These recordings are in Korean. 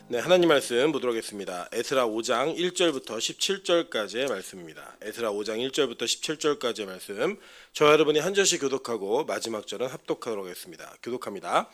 네, 하나님 말씀 보도록 하겠습니다. 에스라 5장 1절부터 17절까지의 말씀입니다. 에스라 5장 1절부터 17절까지의 말씀. 저와 여러분이 한 절씩 교독하고 마지막 절은 합독하도록 하겠습니다. 교독합니다.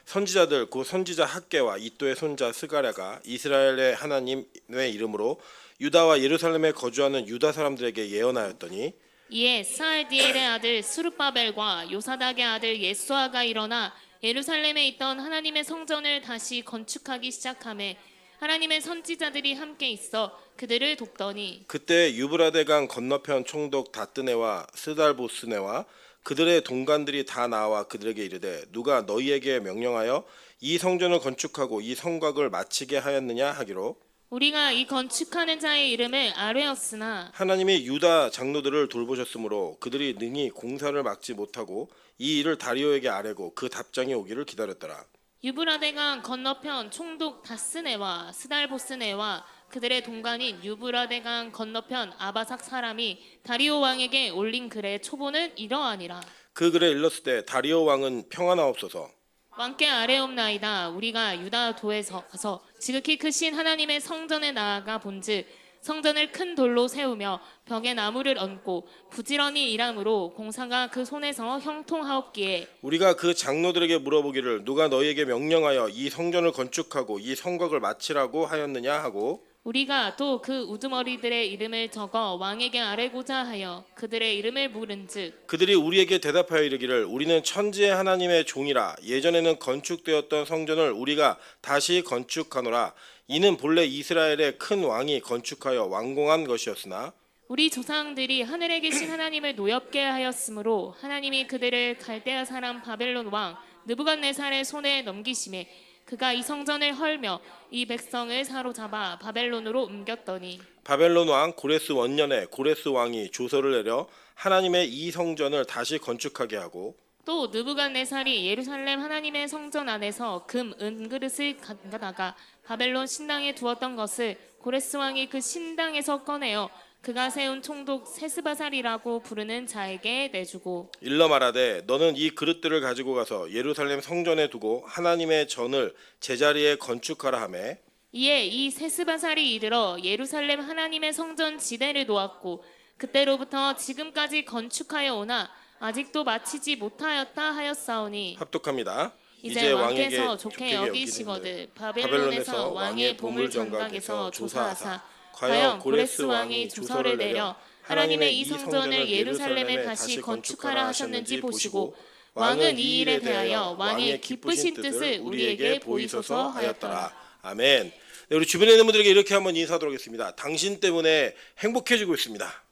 선지자들 곧 선지자 학개와 이도의 손자 스가랴가 이스라엘의 하나님의 이름으로 유다와 예루살렘에 거주하는 유다 사람들에게 예언하였더니 이에 스알디엘의 아들 스룹바벨과 요사닥의 아들 예수아가 일어나 예루살렘에 있던 하나님의 성전을 다시 건축하기 시작하매 하나님의 선지자들이 함께 있어 그들을 돕더니 그때 유브라데강 건너편 총독 다뜨네와 스달보스네와 그들의 동관들이 다 나와 그들에게 이르되 누가 너희에게 명령하여 이 성전을 건축하고 이 성곽을 마치게 하였느냐 하기로 우리가 이 건축하는 자의 이름을 아뢰었으나 하나님이 유다 장로들을 돌보셨으므로 그들이 능히 공사를 막지 못하고 이 일을 다리오에게 아뢰고 그 답장이 오기를 기다렸더라. 유브라데강 건너편 총독 다스네와 스달보스네와 그들의 동관인 유브라데강 건너편 아바삭 사람이 다리오 왕에게 올린 글의 초본은 이러하니라. 그 글에 일렀을 때 다리오 왕은 평안하옵소서. 왕께 아뢰옵나이다. 우리가 유다도에서 가서 지극히 크신 하나님의 성전에 나아가 본즉 성전을 큰 돌로 세우며 벽에 나무를 얹고 부지런히 일함으로 공사가 그 손에서 형통하옵기에 우리가 그 장로들에게 물어보기를 누가 너희에게 명령하여 이 성전을 건축하고 이 성곽을 마치라고 하였느냐 하고 우리가 또 그 우두머리들의 이름을 적어 왕에게 아뢰고자 하여 그들의 이름을 물은즉 그들이 우리에게 대답하여 이르기를 우리는 천지의 하나님의 종이라 예전에는 건축되었던 성전을 우리가 다시 건축하노라 이는 본래 이스라엘의 큰 왕이 건축하여 완공한 것이었으나 우리 조상들이 하늘에 계신 하나님을 노엽게 하였으므로 하나님이 그들을 갈대아 사람 바벨론 왕 느부갓네살의 손에 넘기심에 그가 이 성전을 헐며 이 백성을 사로잡아 바벨론으로 옮겼더니 바벨론 왕 고레스 원년에 고레스 왕이 조서를 내려 하나님의 이 성전을 다시 건축하게 하고 또 느부갓네살이 예루살렘 하나님의 성전 안에서 금 은그릇을 가져다가 바벨론 신당에 두었던 것을 고레스 왕이 그 신당에서 꺼내어 그가 세운 총독 세스바살이라고 부르는 자에게 내주고 일러 말하되 너는 이 그릇들을 가지고 가서 예루살렘 성전에 두고 하나님의 전을 제자리에 건축하라 하매 이에 이 세스바살이 이르러 예루살렘 하나님의 성전 지대를 놓았고 그때로부터 지금까지 건축하여 오나 아직도 마치지 못하였다 하였사오니 합독합니다. 이제 왕께서 좋게 여기시거든 바벨론에서 왕의 보물 정각에서 조사하사 과연 고레스 왕이 조서를 내려 하나님의 이 성전을 예루살렘에 다시 건축하라 하셨는지 보시고 왕은 이 일에 대하여 왕의 기쁘신 뜻을 우리에게 보이소서 하였더라. 아멘. 네, 우리 주변에 있는 분들에게 이렇게 한번 인사하도록 하겠습니다. 당신 때문에 행복해지고 있습니다.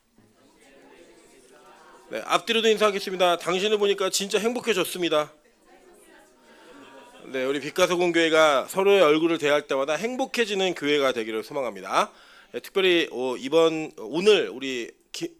네, 앞뒤로도 인사하겠습니다. 당신을 보니까 진짜 행복해졌습니다. 네, 우리 빛가서 공교회가 서로의 얼굴을 대할 때마다 행복해지는 교회가 되기를 소망합니다. 네, 특별히 오늘 우리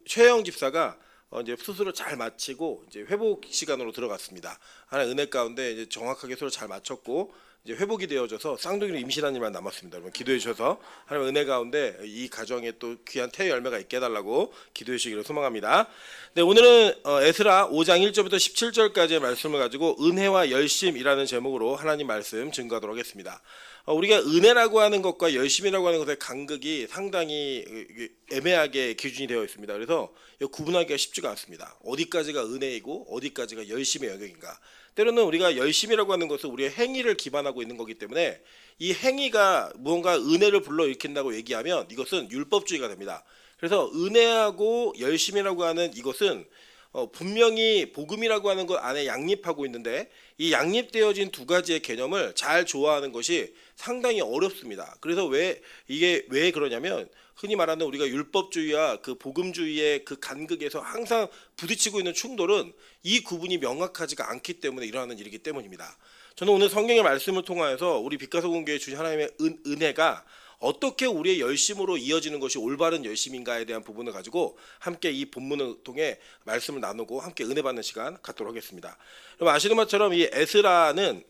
최영 집사가 이제 수술을 잘 마치고 이제 회복 시간으로 들어갔습니다. 하나의 은혜 가운데 이제 정확하게 수술을 잘 마쳤고 이제 회복이 되어져서 쌍둥이로 임신한 일만 남았습니다. 여러분 기도해 주셔서 하나님의 은혜 가운데 이 가정에 또 귀한 태의 열매가 있게 해달라고 기도해 주시기를 소망합니다. 네, 오늘은 에스라 5장 1절부터 17절까지의 말씀을 가지고 은혜와 열심이라는 제목으로 하나님 말씀 증거하도록 하겠습니다. 우리가 은혜라고 하는 것과 열심이라고 하는 것의 간극이 상당히 애매하게 기준이 되어 있습니다. 그래서 구분하기가 쉽지가 않습니다. 어디까지가 은혜이고 어디까지가 열심의 영역인가. 때로는 우리가 열심이라고 하는 것은 우리의 행위를 기반하고 있는 거기 때문에 이 행위가 무언가 은혜를 불러일으킨다고 얘기하면 이것은 율법주의가 됩니다. 그래서 은혜하고 열심이라고 하는 이것은 분명히 복음이라고 하는 것 안에 양립하고 있는데 이 양립되어진 두 가지의 개념을 잘 조화하는 것이 상당히 어렵습니다. 그래서 이게 왜 그러냐면 흔히 말하는 우리가 율법주의와 그 복음주의의 그 간극에서 항상 부딪히고 있는 충돌은 이 구분이 명확하지가 않기 때문에 일어나는 일이기 때문입니다. 저는 오늘 성경의 말씀을 통하여서 우리 빛가서 공교회 주신 하나님의 은혜가 어떻게 우리의 열심으로 이어지는 것이 올바른 열심인가에 대한 부분을 가지고 함께 이 본문을 통해 말씀을 나누고 함께 은혜 받는 시간 갖도록 하겠습니다. 여러분 아시는 것처럼 이 에스라는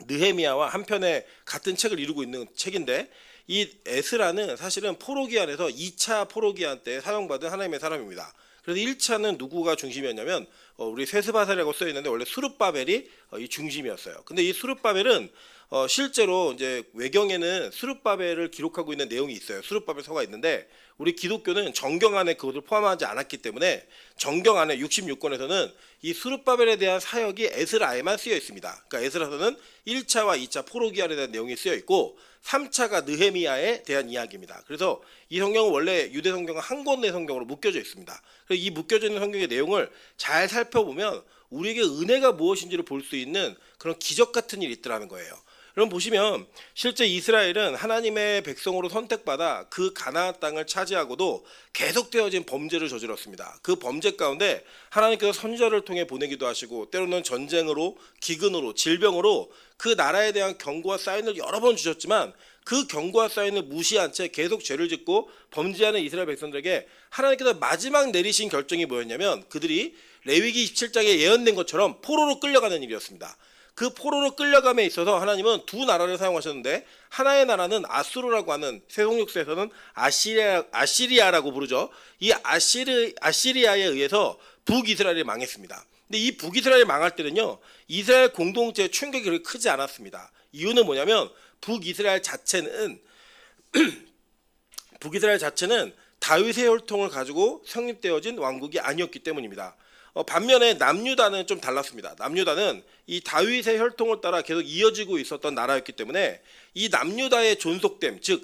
느헤미야와 한편의 같은 책을 이루고 있는 책인데 이 에스라는 사실은 포로기한에서 2차 포로기한 때 사용받은 하나님의 사람입니다. 그래서 1차는 누구가 중심이었냐면 우리 세스바셀이라고 써 있는데 원래 수룹바벨이 이 중심이었어요. 근데 이 수룹바벨은 실제로 이제 외경에는 수룹바벨을 기록하고 있는 내용이 있어요. 수룹바벨서가 있는데 우리 기독교는 정경 안에 그것을 포함하지 않았기 때문에 정경 안에 66권에서는 이 수룹바벨에 대한 사역이 에스라에만 쓰여 있습니다. 그러니까 에스라서는 1차와 2차 포로기한에 대한 내용이 쓰여 있고 3차가 느헤미야에 대한 이야기입니다. 그래서 이 성경은 원래 유대 성경은 한 권의 성경으로 묶여져 있습니다. 그래서 이 묶여져 있는 성경의 내용을 잘 살펴보면 우리에게 은혜가 무엇인지를 볼 수 있는 그런 기적 같은 일이 있더라는 거예요. 여러분 보시면 실제 이스라엘은 하나님의 백성으로 선택받아 그 가나안 땅을 차지하고도 계속되어진 범죄를 저질렀습니다. 그 범죄 가운데 하나님께서 선지자를 통해 보내기도 하시고 때로는 전쟁으로, 기근으로, 질병으로 그 나라에 대한 경고와 사인을 여러 번 주셨지만 그 경고와 사인을 무시한 채 계속 죄를 짓고 범죄하는 이스라엘 백성들에게 하나님께서 마지막 내리신 결정이 뭐였냐면 그들이 레위기 27장에 예언된 것처럼 포로로 끌려가는 일이었습니다. 그 포로로 끌려감에 있어서 하나님은 두 나라를 사용하셨는데 하나의 나라는 아수르라고 하는 세속역사에서는 아시리아라고 부르죠. 이 아시리아에 의해서 북이스라엘이 망했습니다. 근데 이 북이스라엘이 망할 때는요, 이스라엘 공동체의 충격이 그렇게 크지 않았습니다. 이유는 뭐냐면 북이스라엘 자체는 다윗의 혈통을 가지고 성립되어진 왕국이 아니었기 때문입니다. 반면에 남유다는 좀 달랐습니다. 남유다는 이 다윗의 혈통을 따라 계속 이어지고 있었던 나라였기 때문에 이 남유다의 존속됨, 즉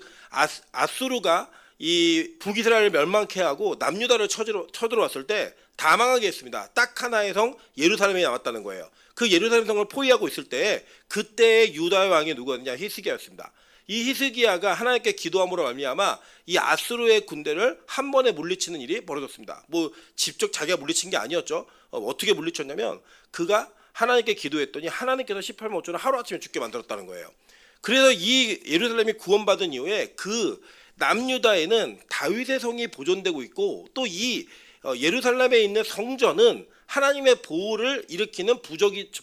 아수르가 이 북이스라엘을 멸망케 하고 남유다를 쳐들어왔을 때 다 망하게 했습니다. 딱 하나의 성 예루살렘이 남았다는 거예요. 그 예루살렘 성을 포위하고 있을 때 그때의 유다의 왕이 누구였냐? 히스기야였습니다. 이 히스기야가 하나님께 기도함으로 말미암아 이 아수르의 군대를 한 번에 물리치는 일이 벌어졌습니다. 뭐 직접 자기가 물리친 게 아니었죠. 어떻게 물리쳤냐면 그가 하나님께 기도했더니 하나님께서 18만 5천을 하루아침에 죽게 만들었다는 거예요. 그래서 이 예루살렘이 구원받은 이후에 그 남유다에는 다윗의 성이 보존되고 있고 또 이 예루살렘에 있는 성전은 하나님의 보호를 일으키는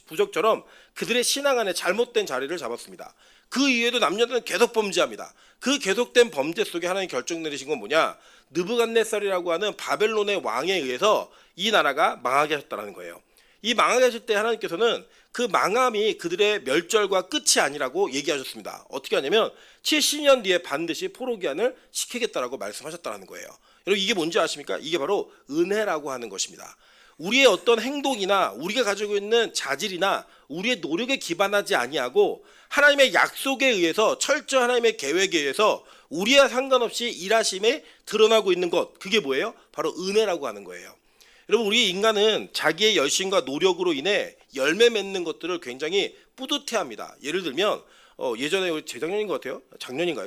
부적처럼 그들의 신앙 안에 잘못된 자리를 잡았습니다. 그 이후에도 남녀들은 계속 범죄합니다. 그 계속된 범죄 속에 하나님 결정 내리신 건 뭐냐? 느부갓네살이라고 하는 바벨론의 왕에 의해서 이 나라가 망하게 하셨다는 거예요. 이 망하게 하실 때 하나님께서는 그 망함이 그들의 멸절과 끝이 아니라고 얘기하셨습니다. 어떻게 하냐면 70년 뒤에 반드시 포로기한을 시키겠다라고 말씀하셨다는 거예요. 여러분 이게 뭔지 아십니까? 이게 바로 은혜라고 하는 것입니다. 우리의 어떤 행동이나 우리가 가지고 있는 자질이나 우리의 노력에 기반하지 아니하고 하나님의 약속에 의해서 철저한 하나님의 계획에 의해서 우리와 상관없이 일하심에 드러나고 있는 것, 그게 뭐예요? 바로 은혜라고 하는 거예요. 여러분 우리 인간은 자기의 열심과 노력으로 인해 열매 맺는 것들을 굉장히 뿌듯해합니다. 예를 들면 예전에 재작년인 것 같아요.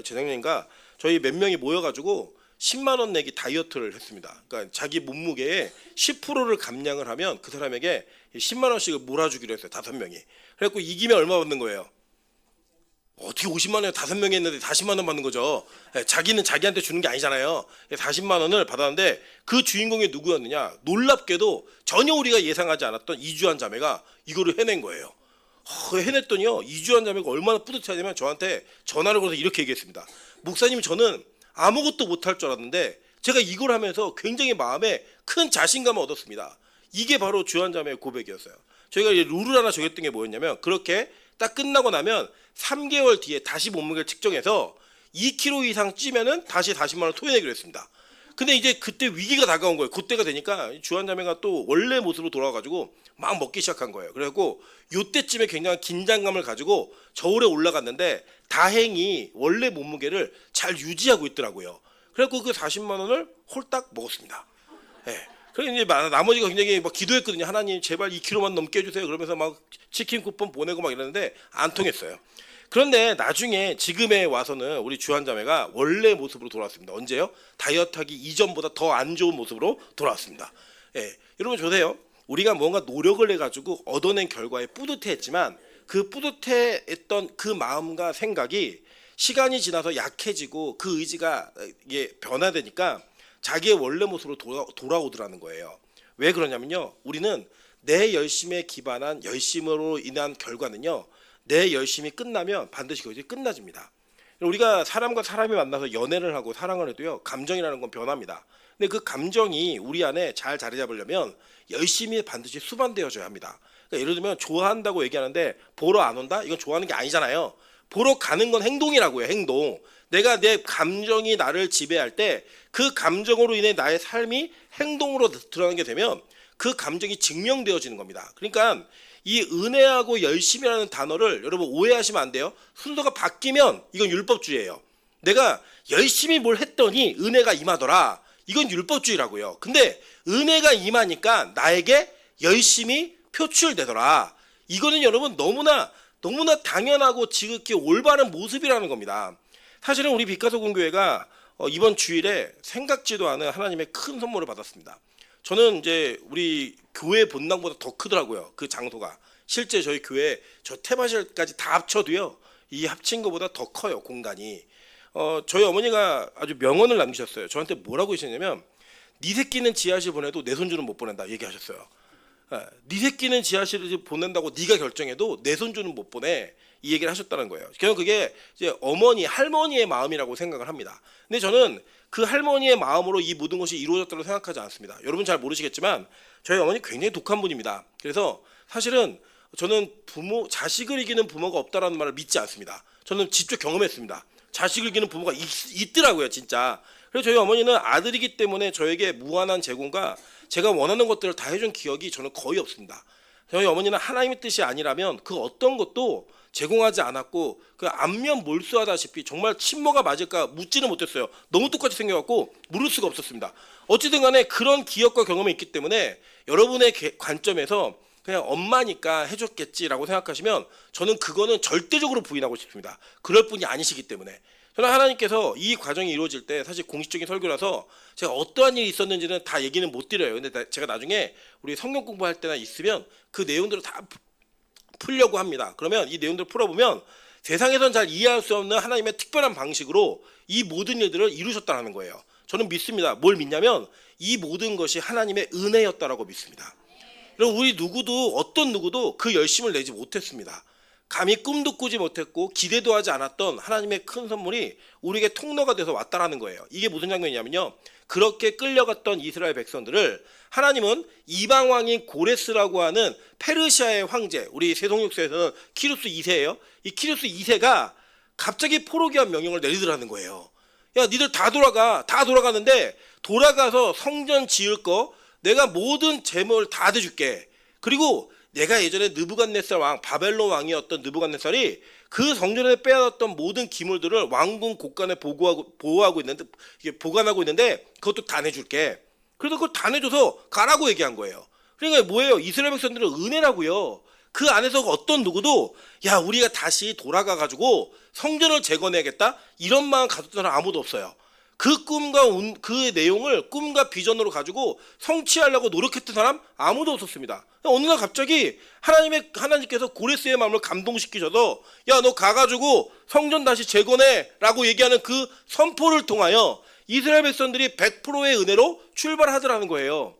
재작년인가 저희 몇 명이 모여가지고 10만 원 내기 다이어트를 했습니다. 그러니까 자기 몸무게의 10%를 감량을 하면 그 사람에게 10만 원씩을 몰아주기로 했어요. 5명이. 그래갖고 이기면 얼마 받는 거예요? 어떻게 50만 원에 5명이 했는데 40만 원 받는 거죠. 자기는 자기한테 주는 게 아니잖아요. 40만 원을 받았는데 그 주인공이 누구였느냐? 놀랍게도 전혀 우리가 예상하지 않았던 이주한 자매가 이거를 해낸 거예요. 해냈더니요. 이주한 자매가 얼마나 뿌듯하냐면 저한테 전화를 걸어서 이렇게 얘기했습니다. 목사님 저는 아무것도 못할 줄 알았는데 제가 이걸 하면서 굉장히 마음에 큰 자신감을 얻었습니다. 이게 바로 주한 자매의 고백이었어요. 저희가 룰을 하나 정했던 게 뭐였냐면 그렇게 딱 끝나고 나면 3개월 뒤에 다시 몸무게를 측정해서 2kg 이상 찌면은 다시 40만 원 토해내기로 했습니다. 근데 이제 그때 위기가 다가온 거예요. 그때가 되니까 주한 자매가 또 원래 모습으로 돌아와가지고 막 먹기 시작한 거예요. 그래갖고 요때쯤에 굉장한 긴장감을 가지고 저울에 올라갔는데 다행히 원래 몸무게를 잘 유지하고 있더라고요. 그래갖고 그 40만 원을 홀딱 먹었습니다. 네. 그래서 이제 나머지가 굉장히 막 기도했거든요. 하나님 제발 2kg만 넘게 해주세요. 그러면서 막 치킨 쿠폰 보내고 막 이러는데 안 통했어요. 그런데 나중에 지금에 와서는 우리 주한자매가 원래 모습으로 돌아왔습니다. 언제요? 다이어트하기 이전보다 더 안 좋은 모습으로 돌아왔습니다. 예, 여러분 보세요. 우리가 뭔가 노력을 해가지고 얻어낸 결과에 뿌듯해했지만 그 뿌듯해했던 그 마음과 생각이 시간이 지나서 약해지고 그 의지가 이게 변화되니까 자기의 원래 모습으로 돌아오더라는 거예요. 왜 그러냐면요. 우리는 내 열심에 기반한 열심으로 인한 결과는요. 내 열심이 끝나면 반드시 그것이 끝나집니다. 우리가 사람과 사람이 만나서 연애를 하고 사랑을 해도요. 감정이라는 건 변합니다. 근데 그 감정이 우리 안에 잘 자리 잡으려면 열심히 반드시 수반되어져야 합니다. 그러니까 예를 들면 좋아한다고 얘기하는데 보러 안 온다? 이건 좋아하는 게 아니잖아요. 보러 가는 건 행동이라고요. 행동. 내가 내 감정이 나를 지배할 때 그 감정으로 인해 나의 삶이 행동으로 드러나게 되면 그 감정이 증명되어지는 겁니다. 그러니까 이 은혜하고 열심이라는 단어를 여러분 오해하시면 안 돼요. 순서가 바뀌면 이건 율법주의예요. 내가 열심히 뭘 했더니 은혜가 임하더라. 이건 율법주의라고요. 근데 은혜가 임하니까 나에게 열심히 표출되더라. 이거는 여러분 너무나 당연하고 지극히 올바른 모습이라는 겁니다. 사실은 우리 빛가서 공교회가 이번 주일에 생각지도 않은 하나님의 큰 선물을 받았습니다. 저는 이제 우리 교회 본당보다 더 크더라고요. 그 장소가. 실제 저희 교회 저 태바실까지 다 합쳐도요. 이 합친 것보다 더 커요. 공간이. 저희 어머니가 아주 명언을 남기셨어요. 저한테 뭐라고 하셨냐면 네 새끼는 지하실 보내도 내 손주는 못 보낸다 얘기하셨어요. 네 새끼는 지하실을 보낸다고 네가 결정해도 내 손주는 못 보내. 이 얘기를 하셨다는 거예요. 저는 그게 이제 어머니, 할머니의 마음이라고 생각을 합니다. 근데 저는 그 할머니의 마음으로 이 모든 것이 이루어졌다고 생각하지 않습니다. 여러분 잘 모르시겠지만 저희 어머니 굉장히 독한 분입니다. 그래서 사실은 저는 자식을 이기는 부모가 없다라는 말을 믿지 않습니다. 저는 직접 경험했습니다. 자식을 이기는 부모가 있더라고요, 진짜. 그래서 저희 어머니는 아들이기 때문에 저에게 무한한 제공과 제가 원하는 것들을 다 해준 기억이 저는 거의 없습니다. 저희 어머니는 하나님의 뜻이 아니라면 그 어떤 것도 제공하지 않았고 그 안면 몰수하다시피 정말 친모가 맞을까 묻지는 못했어요. 너무 똑같이 생겨갖고 물을 수가 없었습니다. 어찌든 간에 그런 기억과 경험이 있기 때문에 여러분의 관점에서 그냥 엄마니까 해줬겠지라고 생각하시면 저는 그거는 절대적으로 부인하고 싶습니다. 그럴 분이 아니시기 때문에. 저는 하나님께서 이 과정이 이루어질 때 사실 공식적인 설교라서 제가 어떠한 일이 있었는지는 다 얘기는 못 드려요. 근데 제가 나중에 우리 성경 공부할 때나 있으면 그 내용들을 다 풀려고 합니다. 그러면 이 내용들을 풀어보면 세상에선 잘 이해할 수 없는 하나님의 특별한 방식으로 이 모든 일들을 이루셨다는 거예요. 저는 믿습니다. 뭘 믿냐면 이 모든 것이 하나님의 은혜였다라고 믿습니다. 그리고 우리 어떤 누구도 그 열심을 내지 못했습니다. 감히 꿈도 꾸지 못했고 기대도 하지 않았던 하나님의 큰 선물이 우리에게 통로가 돼서 왔다라는 거예요. 이게 무슨 장면이냐면요. 그렇게 끌려갔던 이스라엘 백성들을 하나님은 이방 왕인 고레스라고 하는 페르시아의 황제, 우리 세속육서에서는 키루스 2세예요. 이 키루스 2세가 갑자기 포로기한 명령을 내리더라는 거예요. 야, 니들 다 돌아가는데 돌아가서 성전 지을 거 내가 모든 재물 다 대줄게. 그리고 내가 예전에 느부갓네살 왕, 바벨론 왕이었던 느부갓네살이 그 성전에 빼앗았던 모든 기물들을 왕궁 곳간에 보호하고 있는데, 보관하고 있는데 그것도 다 내줄게. 그래서 그걸 다 내줘서 가라고 얘기한 거예요. 그러니까 뭐예요? 이스라엘 백성들은 은혜라고요. 그 안에서 어떤 누구도 야, 우리가 다시 돌아가가지고 성전을 재건해야겠다 이런 마음 가졌던 사람 아무도 없어요. 그 꿈과 그 내용을 꿈과 비전으로 가지고 성취하려고 노력했던 사람 아무도 없었습니다. 어느 날 갑자기 하나님께서 고레스의 마음을 감동시키셔서 야, 너 가가지고 성전 다시 재건해라고 얘기하는 그 선포를 통하여 이스라엘 백성들이 100%의 은혜로 출발하더라는 거예요.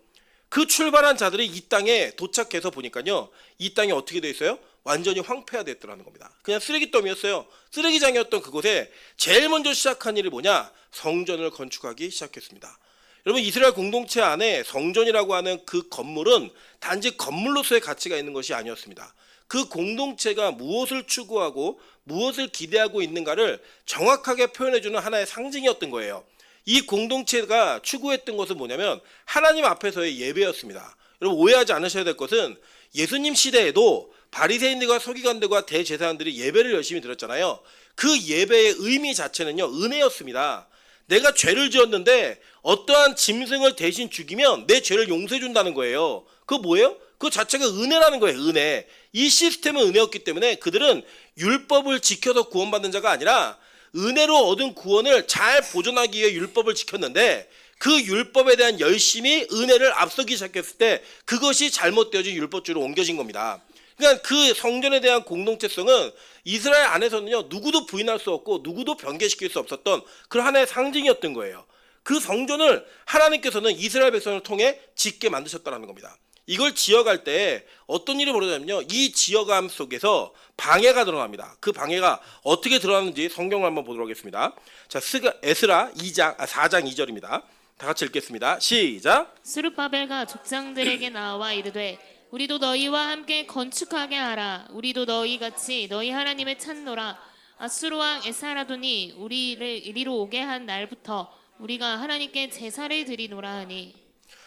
그 출발한 자들이 이 땅에 도착해서 보니까요, 이 땅이 어떻게 돼 있어요? 완전히 황폐화됐더라는 겁니다. 그냥 쓰레기더미였어요. 쓰레기장이었던 그곳에 제일 먼저 시작한 일이 뭐냐? 성전을 건축하기 시작했습니다. 여러분, 이스라엘 공동체 안에 성전이라고 하는 그 건물은 단지 건물로서의 가치가 있는 것이 아니었습니다. 그 공동체가 무엇을 추구하고 무엇을 기대하고 있는가를 정확하게 표현해주는 하나의 상징이었던 거예요. 이 공동체가 추구했던 것은 뭐냐면 하나님 앞에서의 예배였습니다. 여러분, 오해하지 않으셔야 될 것은 예수님 시대에도 바리새인들과 서기관들과 대제사장들이 예배를 열심히 드렸잖아요. 그 예배의 의미 자체는요, 은혜였습니다. 내가 죄를 지었는데 어떠한 짐승을 대신 죽이면 내 죄를 용서해 준다는 거예요. 그거 뭐예요? 그 자체가 은혜라는 거예요. 은혜. 이 시스템은 은혜였기 때문에 그들은 율법을 지켜서 구원받는 자가 아니라 은혜로 얻은 구원을 잘 보존하기 위해 율법을 지켰는데 그 율법에 대한 열심이 은혜를 앞서기 시작했을 때 그것이 잘못되어진 율법주의로 옮겨진 겁니다. 그러니까 그 성전에 대한 공동체성은 이스라엘 안에서는요, 누구도 부인할 수 없고 누구도 변개시킬 수 없었던 그런 하나의 상징이었던 거예요. 그 성전을 하나님께서는 이스라엘 백성을 통해 짓게 만드셨다는 겁니다. 이걸 지어갈 때 어떤 일이 벌어졌냐면요, 이 지어감 속에서 방해가 드러납니다. 그 방해가 어떻게 드러나는지 성경을 한번 보도록 하겠습니다. 자, 에스라 4장 2절입니다. 다 같이 읽겠습니다. 시작. 스룹바벨과 족장들에게 나와 이르되 우리도 너희와 함께 건축하게 하라. 우리도 너희 같이 너희 하나님을 찾노라. 아수르 왕 에사라돈이 우리를 이리로 오게 한 날부터 우리가 하나님께 제사를 드리노라 하니.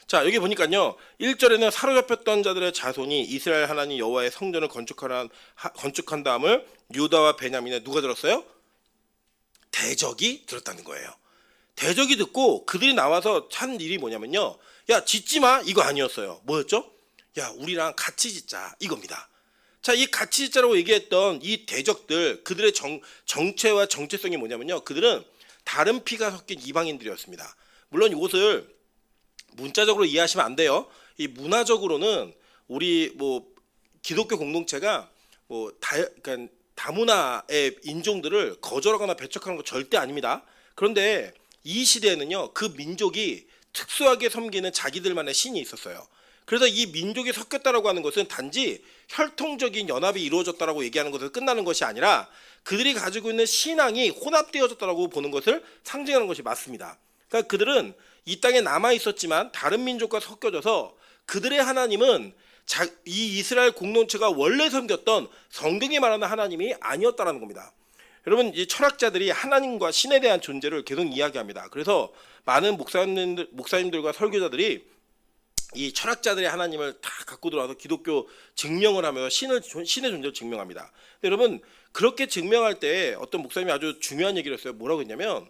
자, 여기 보니까요. 1절에는 사로잡혔던 자들의 자손이 이스라엘 하나님 여호와의 성전을 건축한 다음을 유다와 베냐민에 누가 들었어요? 대적이 들었다는 거예요. 대적이 듣고 그들이 나와서 한 일이 뭐냐면요. 야, 짓지 마. 이거 아니었어요. 뭐였죠? 야, 우리랑 같이 짓자. 이겁니다. 자, 이 같이 짓자라고 얘기했던 이 대적들, 그들의 정체와 정체성이 뭐냐면요. 그들은 다른 피가 섞인 이방인들이었습니다. 물론 이것을 문자적으로 이해하시면 안 돼요. 이 문화적으로는 우리 뭐 기독교 공동체가 뭐 그러니까 다문화의 인종들을 거절하거나 배척하는 거 절대 아닙니다. 그런데 이 시대에는요, 그 민족이 특수하게 섬기는 자기들만의 신이 있었어요. 그래서 이 민족이 섞였다라고 하는 것은 단지 혈통적인 연합이 이루어졌다라고 얘기하는 것에서 끝나는 것이 아니라 그들이 가지고 있는 신앙이 혼합되어졌다라고 보는 것을 상징하는 것이 맞습니다. 그러니까 그들은 이 땅에 남아 있었지만 다른 민족과 섞여져서 그들의 하나님은 이 이스라엘 공동체가 원래 섬겼던 성경이 말하는 하나님이 아니었다라는 겁니다. 여러분, 이 철학자들이 하나님과 신에 대한 존재를 계속 이야기합니다. 그래서 많은 목사님들과 설교자들이 이 철학자들의 하나님을 다 갖고 들어와서 기독교 증명을 하면서 신의 존재를 증명합니다. 여러분, 그렇게 증명할 때 어떤 목사님이 아주 중요한 얘기를 했어요. 뭐라고 했냐면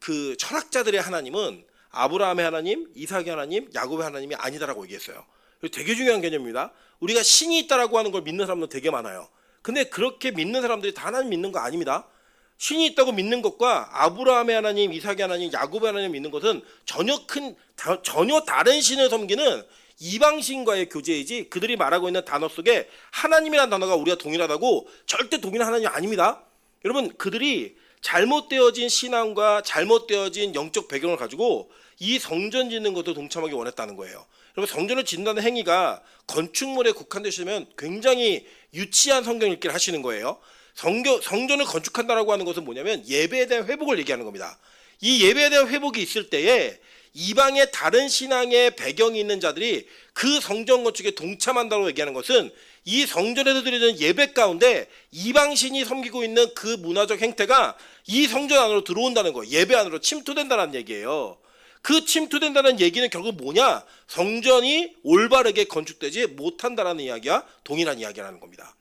그 철학자들의 하나님은 아브라함의 하나님, 이삭의 하나님, 야곱의 하나님이 아니다라고 얘기했어요. 되게 중요한 개념입니다. 우리가 신이 있다라고 하는 걸 믿는 사람도 되게 많아요. 근데 그렇게 믿는 사람들이 다 하나님 믿는 거 아닙니다. 신이 있다고 믿는 것과 아브라함의 하나님, 이삭의 하나님, 야곱의 하나님 믿는 것은 전혀 다른 신을 섬기는 이방신과의 교제이지, 그들이 말하고 있는 단어 속에 하나님이라는 단어가 우리가 동일하다고 절대 동일한 하나님이 아닙니다. 여러분, 그들이 잘못되어진 신앙과 잘못되어진 영적 배경을 가지고 이 성전 짓는 것도 동참하기 원했다는 거예요. 여러분, 성전을 짓는다는 행위가 건축물에 국한되시면 굉장히 유치한 성경 읽기를 하시는 거예요. 성전을 건축한다라고 하는 것은 뭐냐면 예배에 대한 회복을 얘기하는 겁니다. 이 예배에 대한 회복이 있을 때에 이방의 다른 신앙의 배경이 있는 자들이 그 성전 건축에 동참한다고 얘기하는 것은 이 성전에서 드리는 예배 가운데 이방신이 섬기고 있는 그 문화적 행태가 이 성전 안으로 들어온다는 거예요. 예배 안으로 침투된다는 얘기예요. 그 침투된다는 얘기는 결국 뭐냐? 성전이 올바르게 건축되지 못한다라는 이야기와 동일한 이야기라는 겁니다.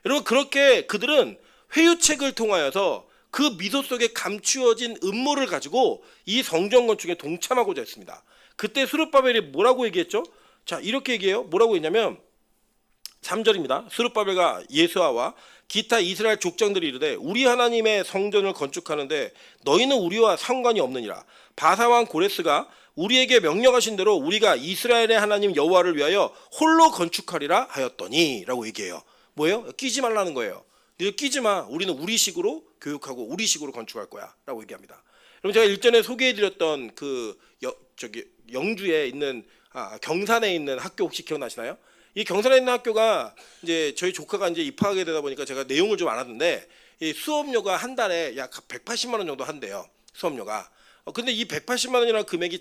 여러분, 그렇게 그들은 회유책을 통하여서 그 미소 속에 감추어진 음모를 가지고 이 성전 건축에 동참하고자 했습니다. 그때 스룹바벨이 뭐라고 얘기했죠? 자, 이렇게 얘기해요. 뭐라고 했냐면 3절입니다. 스룹바벨과 예수아와 기타 이스라엘 족장들이 이르되 우리 하나님의 성전을 건축하는데 너희는 우리와 상관이 없느니라. 바사왕 고레스가 우리에게 명령하신 대로 우리가 이스라엘의 하나님 여호와를 위하여 홀로 건축하리라 하였더니 라고 얘기해요. 뭐예요? 끼지 말라는 거예요. 너희 끼지 마. 우리는 우리식으로 교육하고 우리식으로 건축할 거야 라고 얘기합니다. 여러분, 제가 일전에 소개해드렸던 그 영주에 있는 경산에 있는 학교 혹시 기억나시나요? 이 경산에 있는 학교가 이제 저희 조카가 이제 입학하게 되다 보니까 제가 내용을 좀 알았는데 이 수업료가 한 달에 약 180만 원 정도 한대요. 수업료가. 근데 이 180만 원이라는 금액이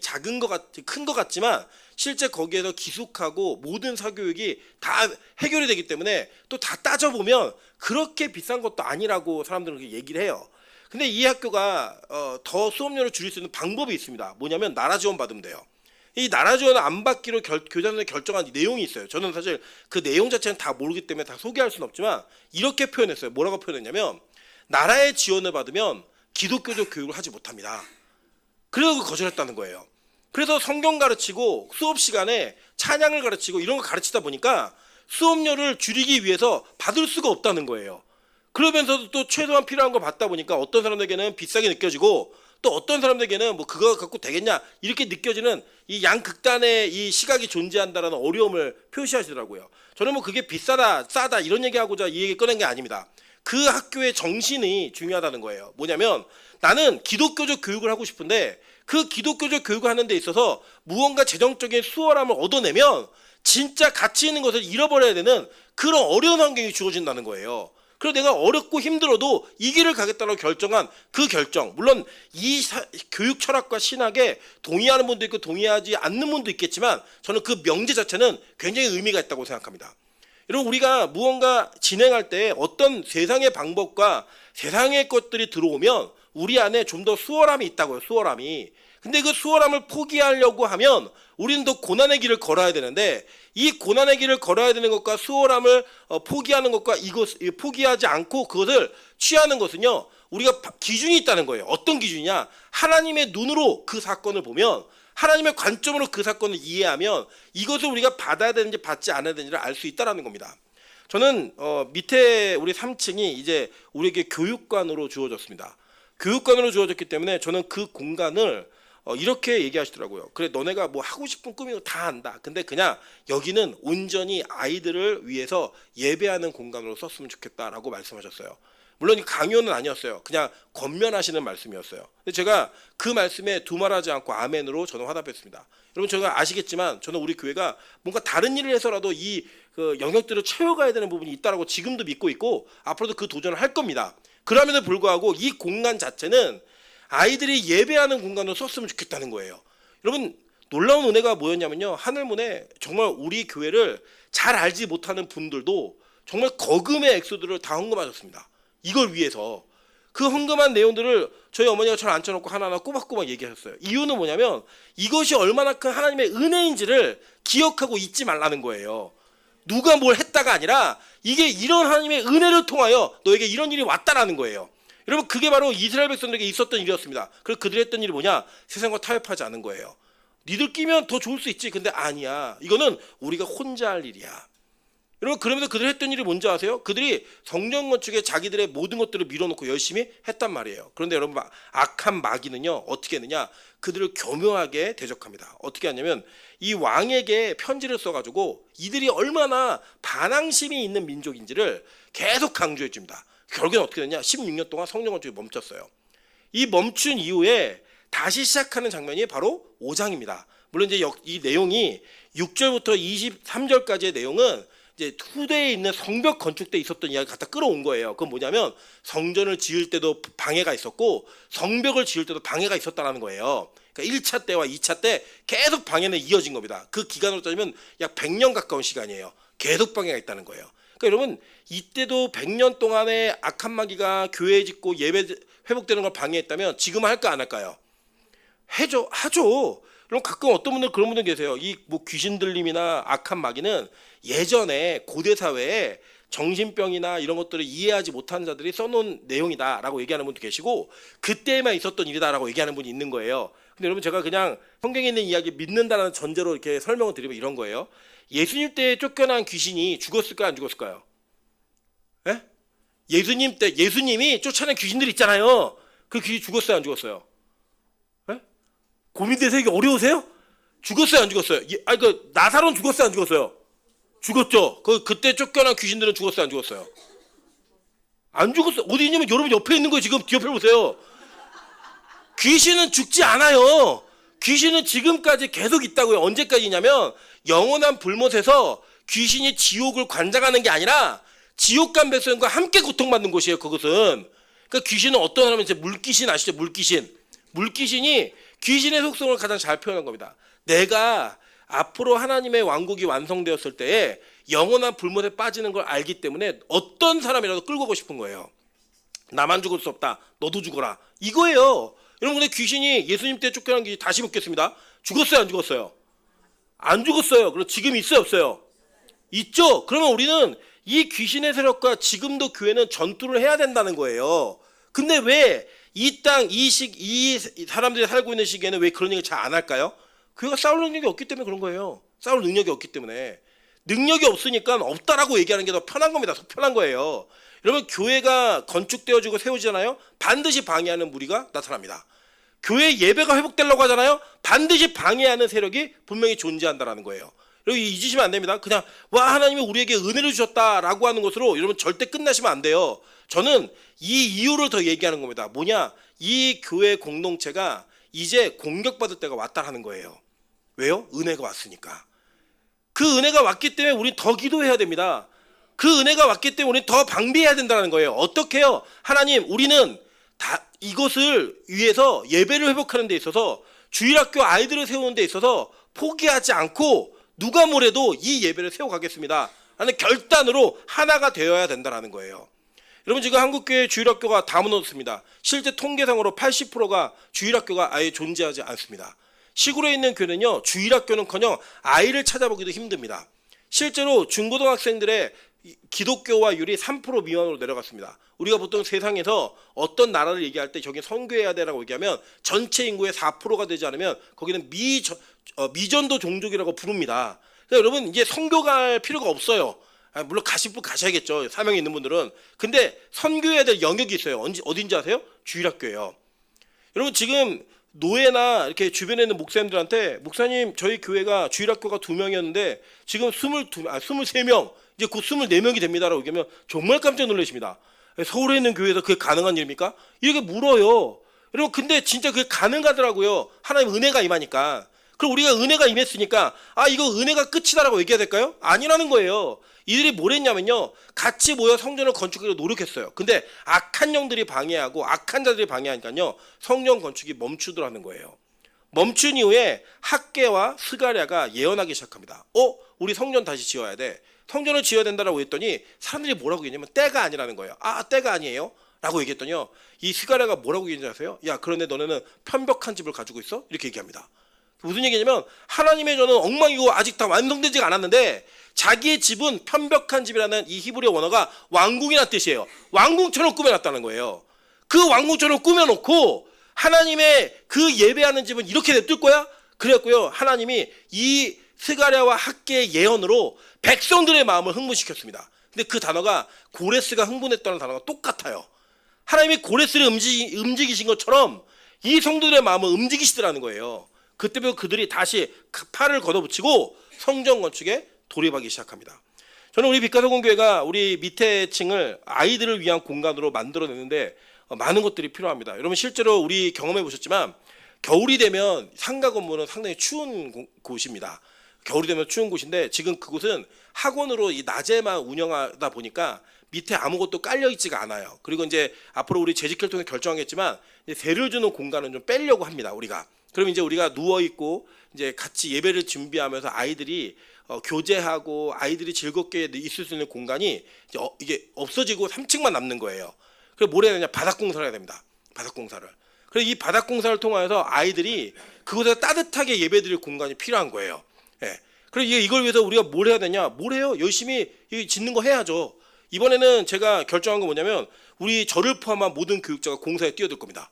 큰 것 같지만 실제 거기에서 기숙하고 모든 사교육이 다 해결이 되기 때문에 또 다 따져보면 그렇게 비싼 것도 아니라고 사람들은 그렇게 얘기를 해요. 근데 이 학교가 더 수업료를 줄일 수 있는 방법이 있습니다. 뭐냐면 나라 지원 받으면 돼요. 이 나라 지원을 안 받기로 교장선생님이 결정한 내용이 있어요. 저는 사실 그 내용 자체는 다 모르기 때문에 다 소개할 수는 없지만 이렇게 표현했어요. 뭐라고 표현했냐면 나라의 지원을 받으면 기독교적 교육을 하지 못합니다. 그래서 거절했다는 거예요. 그래서 성경 가르치고 수업 시간에 찬양을 가르치고 이런 거 가르치다 보니까 수업료를 줄이기 위해서 받을 수가 없다는 거예요. 그러면서도 또 최소한 필요한 거 받다 보니까 어떤 사람들에게는 비싸게 느껴지고 또 어떤 사람들에게는 뭐 그거 갖고 되겠냐 이렇게 느껴지는 이 양극단의 이 시각이 존재한다라는 어려움을 표시하시더라고요. 저는 뭐 그게 비싸다 싸다 이런 얘기하고자 이 얘기 꺼낸 게 아닙니다. 그 학교의 정신이 중요하다는 거예요. 뭐냐면 나는 기독교적 교육을 하고 싶은데 그 기독교적 교육을 하는 데 있어서 무언가 재정적인 수월함을 얻어내면 진짜 가치 있는 것을 잃어버려야 되는 그런 어려운 환경이 주어진다는 거예요. 그래서 내가 어렵고 힘들어도 이 길을 가겠다고 결정한 그 결정, 물론 교육 철학과 신학에 동의하는 분도 있고 동의하지 않는 분도 있겠지만 저는 그 명제 자체는 굉장히 의미가 있다고 생각합니다. 여러분, 우리가 무언가 진행할 때 어떤 세상의 방법과 세상의 것들이 들어오면 우리 안에 좀 더 수월함이 있다고요. 수월함이. 근데 그 수월함을 포기하려고 하면 우리는 더 고난의 길을 걸어야 되는데, 이 고난의 길을 걸어야 되는 것과 수월함을 포기하는 것과 포기하지 않고 그것을 취하는 것은요, 우리가 기준이 있다는 거예요. 어떤 기준이냐? 하나님의 눈으로 그 사건을 보면, 하나님의 관점으로 그 사건을 이해하면 이것을 우리가 받아야 되는지 받지 않아야 되는지를 알 수 있다는 겁니다. 저는 밑에 우리 3층이 이제 우리에게 교육관으로 주어졌습니다. 교육관으로 주어졌기 때문에 저는 그 공간을 이렇게 얘기하시더라고요. 그래, 너네가 뭐 하고 싶은 꿈이고 다 한다. 근데 그냥 여기는 온전히 아이들을 위해서 예배하는 공간으로 썼으면 좋겠다라고 말씀하셨어요. 물론 강요는 아니었어요. 그냥 권면하시는 말씀이었어요. 근데 제가 그 말씀에 두말하지 않고 아멘으로 저는 화답했습니다. 여러분, 제가 아시겠지만 저는 우리 교회가 뭔가 다른 일을 해서라도 그 영역들을 채워가야 되는 부분이 있다라고 지금도 믿고 있고 앞으로도 그 도전을 할 겁니다. 그럼에도 불구하고 이 공간 자체는 아이들이 예배하는 공간으로 썼으면 좋겠다는 거예요. 여러분, 놀라운 은혜가 뭐였냐면요, 하늘문에 정말 우리 교회를 잘 알지 못하는 분들도 정말 거금의 액수들을 다 헌금하셨습니다. 이걸 위해서. 그 헌금한 내용들을 저희 어머니가 저를 앉혀놓고 하나하나 꼬박꼬박 얘기하셨어요. 이유는 뭐냐면 이것이 얼마나 큰 하나님의 은혜인지를 기억하고 잊지 말라는 거예요. 누가 뭘 했다가 아니라 이게 이런 하나님의 은혜를 통하여 너에게 이런 일이 왔다라는 거예요. 여러분, 그게 바로 이스라엘 백성들에게 있었던 일이었습니다. 그래서 그들이 했던 일이 뭐냐? 세상과 타협하지 않은 거예요. 니들 끼면 더 좋을 수 있지. 근데 아니야. 이거는 우리가 혼자 할 일이야. 여러분, 그러면서 그들이 했던 일이 뭔지 아세요? 그들이 성전 건축에 자기들의 모든 것들을 밀어놓고 열심히 했단 말이에요. 그런데 여러분, 악한 마귀는요, 어떻게 했느냐? 그들을 교묘하게 대적합니다. 어떻게 하냐면 이 왕에게 편지를 써가지고 이들이 얼마나 반항심이 있는 민족인지를 계속 강조해 줍니다. 결국엔 어떻게 됐냐? 16년 동안 성전 건축이 멈췄어요. 이 멈춘 이후에 다시 시작하는 장면이 바로 5장입니다. 물론 이제 이 내용이 6절부터 23절까지의 내용은 이제 후대에 있는 성벽 건축 때 있었던 이야기 갖다 끌어온 거예요. 그건 뭐냐면 성전을 지을 때도 방해가 있었고 성벽을 지을 때도 방해가 있었다는 거예요. 그러니까 1차 때와 2차 때 계속 방해는 이어진 겁니다. 그 기간으로 따지면 약 100년 가까운 시간이에요. 계속 방해가 있다는 거예요. 그러니까 여러분, 이때도 100년 동안의 악한 마귀가 교회 짓고 예배 회복되는 걸 방해했다면 지금 할까 안 할까요? 하죠. 그럼 가끔 어떤 분들 그런 분들 계세요. 이 뭐 귀신 들림이나 악한 마귀는 예전에 고대 사회에 정신병이나 이런 것들을 이해하지 못하는 자들이 써놓은 내용이다라고 얘기하는 분도 계시고 그때만 있었던 일이다라고 얘기하는 분이 있는 거예요. 근데 여러분, 제가 그냥 성경에 있는 이야기 믿는다는 전제로 이렇게 설명을 드리면 이런 거예요. 예수님 때 쫓겨난 귀신이 죽었을까요, 안 죽었을까요? 예? 예수님 때 예수님이 쫓아낸 귀신들 있잖아요. 그 귀신 죽었어요, 안 죽었어요? 예? 고민돼서 이게 어려우세요? 죽었어요, 안 죽었어요? 그 나사로는 죽었어요, 안 죽었어요? 죽었죠. 그때 쫓겨난 귀신들은 죽었어요, 안 죽었어요? 안 죽었어요. 어디 있냐면 여러분 옆에 있는 거 지금 옆에 보세요. 귀신은 죽지 않아요. 귀신은 지금까지 계속 있다고요. 언제까지냐면 영원한 불못에서 귀신이 지옥을 관장하는 게 아니라 지옥 간 백성과 함께 고통받는 곳이에요. 그것은. 그러니까 귀신은 어떤 사람은 이제 물귀신 아시죠? 물귀신이 귀신의 속성을 가장 잘 표현한 겁니다. 내가 앞으로 하나님의 왕국이 완성되었을 때에 영원한 불못에 빠지는 걸 알기 때문에 어떤 사람이라도 끌고 가고 싶은 거예요. 나만 죽을 수 없다. 너도 죽어라. 이거예요. 여러분, 근데 귀신이 예수님 때 쫓겨난 귀신 다시 묻겠습니다. 죽었어요, 안 죽었어요? 안 죽었어요. 그럼 지금 있어요, 없어요? 있죠. 그러면 우리는 이 귀신의 세력과 지금도 교회는 전투를 해야 된다는 거예요. 근데 왜 이 땅, 이 사람들이 살고 있는 시기에는 왜 그런 얘기를 잘 안 할까요? 교회가 싸울 능력이 없기 때문에 그런 거예요. 싸울 능력이 없기 때문에. 능력이 없으니까 없다라고 얘기하는 게 더 편한 겁니다. 더 편한 거예요. 여러분, 교회가 건축되어지고 세워지잖아요. 반드시 방해하는 무리가 나타납니다. 교회 예배가 회복되려고 하잖아요. 반드시 방해하는 세력이 분명히 존재한다라는 거예요. 여러분, 잊으시면 안 됩니다. 그냥 와, 하나님이 우리에게 은혜를 주셨다라고 하는 것으로 여러분 절대 끝나시면 안 돼요. 저는 이 이유를 더 얘기하는 겁니다. 뭐냐? 이 교회 공동체가 이제 공격받을 때가 왔다라는 거예요. 왜요? 은혜가 왔으니까. 그 은혜가 왔기 때문에 우리는 더 기도해야 됩니다. 그 은혜가 왔기 때문에 우리는 더 방비해야 된다는 거예요. 어떻게 해요? 하나님, 우리는 다 이것을 위해서 예배를 회복하는 데 있어서 주일학교 아이들을 세우는 데 있어서 포기하지 않고 누가 뭐래도 이 예배를 세워가겠습니다 라는 결단으로 하나가 되어야 된다는 거예요. 여러분, 지금 한국교회 주일학교가 다 무너졌습니다. 실제 통계상으로 80%가 주일학교가 아예 존재하지 않습니다. 시골에 있는 교회는요, 주일학교는커녕 아이를 찾아보기도 힘듭니다. 실제로 중고등학생들의 기독교화율이 3% 미만으로 내려갔습니다. 우리가 보통 세상에서 어떤 나라를 얘기할 때 저기 선교해야 되라고 얘기하면 전체 인구의 4%가 되지 않으면 거기는 미전도 종족이라고 부릅니다. 그러니까 여러분, 이제 선교 갈 필요가 없어요. 물론 가실 분 가셔야겠죠, 사명이 있는 분들은. 근데 선교해야 될 영역이 있어요. 어딘지 아세요? 주일학교예요. 여러분, 지금 노예나 이렇게 주변에 있는 목사님들한테 목사님, 저희 교회가 주일학교가 2명이었는데 지금 23명, 이제 곧 24명이 됩니다라고 얘기하면 정말 깜짝 놀라십니다. 서울에 있는 교회에서 그게 가능한 일입니까? 이렇게 물어요. 여러분, 근데 진짜 그게 가능하더라고요. 하나님 은혜가 임하니까. 그럼 우리가 은혜가 임했으니까 이거 은혜가 끝이다라고 얘기해야 될까요? 아니라는 거예요. 이들이 뭘 했냐면요, 같이 모여 성전을 건축하기로 노력했어요. 근데 악한 영들이 방해하고 악한 자들이 방해하니까요, 성전 건축이 멈추더라는 거예요. 멈춘 이후에 학개와 스가랴가 예언하기 시작합니다. 우리 성전 다시 지어야 돼. 성전을 지어야 된다라고 했더니 사람들이 뭐라고 얘기했냐면 때가 아니라는 거예요. 때가 아니에요? 라고 얘기했더니요, 이 스가랴가 뭐라고 얘기했는지 아세요? 야, 그런데 너네는 편벽한 집을 가지고 있어? 이렇게 얘기합니다. 무슨 얘기냐면 하나님의 전은 엉망이고 아직 다 완성되지가 않았는데 자기의 집은 편벽한 집이라는 이 히브리어 원어가 왕궁이라는 뜻이에요. 왕궁처럼 꾸며놨다는 거예요. 그 왕궁처럼 꾸며놓고 하나님의 그 예배하는 집은 이렇게 냅둘 거야? 그랬고요, 하나님이 이 스가랴와 학개의 예언으로 백성들의 마음을 흥분시켰습니다. 근데 그 단어가 고레스가 흥분했다는 단어가 똑같아요. 하나님이 고레스를 움직이신 것처럼 이 성도들의 마음을 움직이시더라는 거예요. 그때부터 그들이 다시 팔을 걷어붙이고 성전 건축에 돌입하기 시작합니다. 저는 우리 빛가서공교회가 우리 밑에 층을 아이들을 위한 공간으로 만들어내는데 많은 것들이 필요합니다. 여러분, 실제로 우리 경험해 보셨지만 겨울이 되면 상가 건물은 상당히 추운 곳입니다. 겨울이 되면 추운 곳인데 지금 그곳은 학원으로 이 낮에만 운영하다 보니까 밑에 아무것도 깔려 있지가 않아요. 그리고 이제 앞으로 우리 재직회를 통해 결정하겠지만 세를 주는 공간은 좀 빼려고 합니다, 우리가. 그럼 이제 우리가 누워 있고 이제 같이 예배를 준비하면서 아이들이 교제하고 아이들이 즐겁게 있을 수 있는 공간이 이게 없어지고 3층만 남는 거예요. 그래서 뭘 해야 되냐? 바닥 공사를 해야 됩니다. 바닥 공사를. 그래서 이 바닥 공사를 통해서 아이들이 그곳에 따뜻하게 예배드릴 공간이 필요한 거예요. 예. 그래서 이걸 위해서 우리가 뭘 해야 되냐? 뭘 해요? 열심히 짓는 거 해야죠. 이번에는 제가 결정한 건 뭐냐면 우리 저를 포함한 모든 교육자가 공사에 뛰어들 겁니다.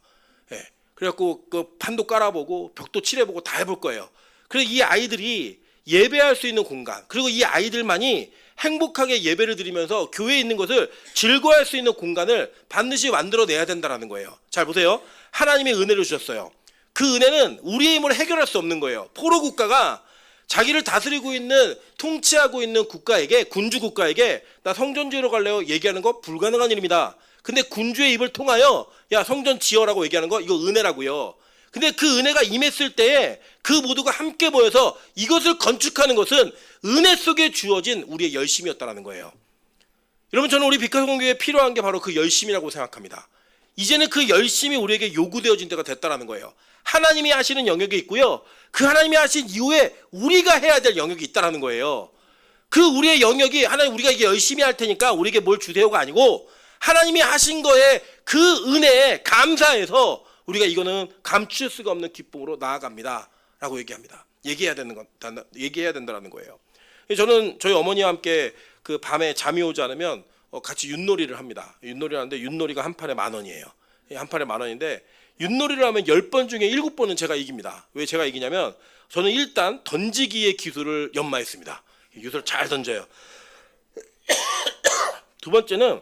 예. 그래갖고 그 판도 깔아보고 벽도 칠해보고 다 해볼 거예요. 그래서 이 아이들이 예배할 수 있는 공간, 그리고 이 아이들만이 행복하게 예배를 드리면서 교회에 있는 것을 즐거워할 수 있는 공간을 반드시 만들어내야 된다는 거예요. 잘 보세요. 하나님의 은혜를 주셨어요. 그 은혜는 우리의 힘으로 해결할 수 없는 거예요. 포로 국가가 자기를 다스리고 있는, 통치하고 있는 국가에게, 군주 국가에게 나 성전 지으러 갈래요 얘기하는 거 불가능한 일입니다. 근데 군주의 입을 통하여 야, 성전 지어라고 얘기하는 거, 이거 은혜라고요. 근데 그 은혜가 임했을 때에 그 모두가 함께 모여서 이것을 건축하는 것은 은혜 속에 주어진 우리의 열심이었다는 거예요. 여러분, 저는 우리 빛가서공교회에 필요한 게 바로 그 열심이라고 생각합니다. 이제는 그 열심이 우리에게 요구되어진 때가 됐다는 거예요. 하나님이 하시는 영역이 있고요, 그 하나님이 하신 이후에 우리가 해야 될 영역이 있다는 거예요. 그 우리의 영역이 하나님, 우리가 이게 열심히 할 테니까 우리에게 뭘 주세요가 아니고 하나님이 하신 거에 그 은혜에 감사해서 우리가 이거는 감출 수가 없는 기쁨으로 나아갑니다 라고 얘기해야 된다는 거예요. 저는 저희 어머니와 함께 그 밤에 잠이 오지 않으면 같이 윷놀이를 합니다. 윷놀이를 하는데 윷놀이가 한 판에 10,000원이에요. 한 판에 10,000원인데 윷놀이를 하면 10번 중에 7번은 제가 이깁니다. 왜 제가 이기냐면 저는 일단 던지기의 기술을 연마했습니다. 윷을 잘 던져요. 두 번째는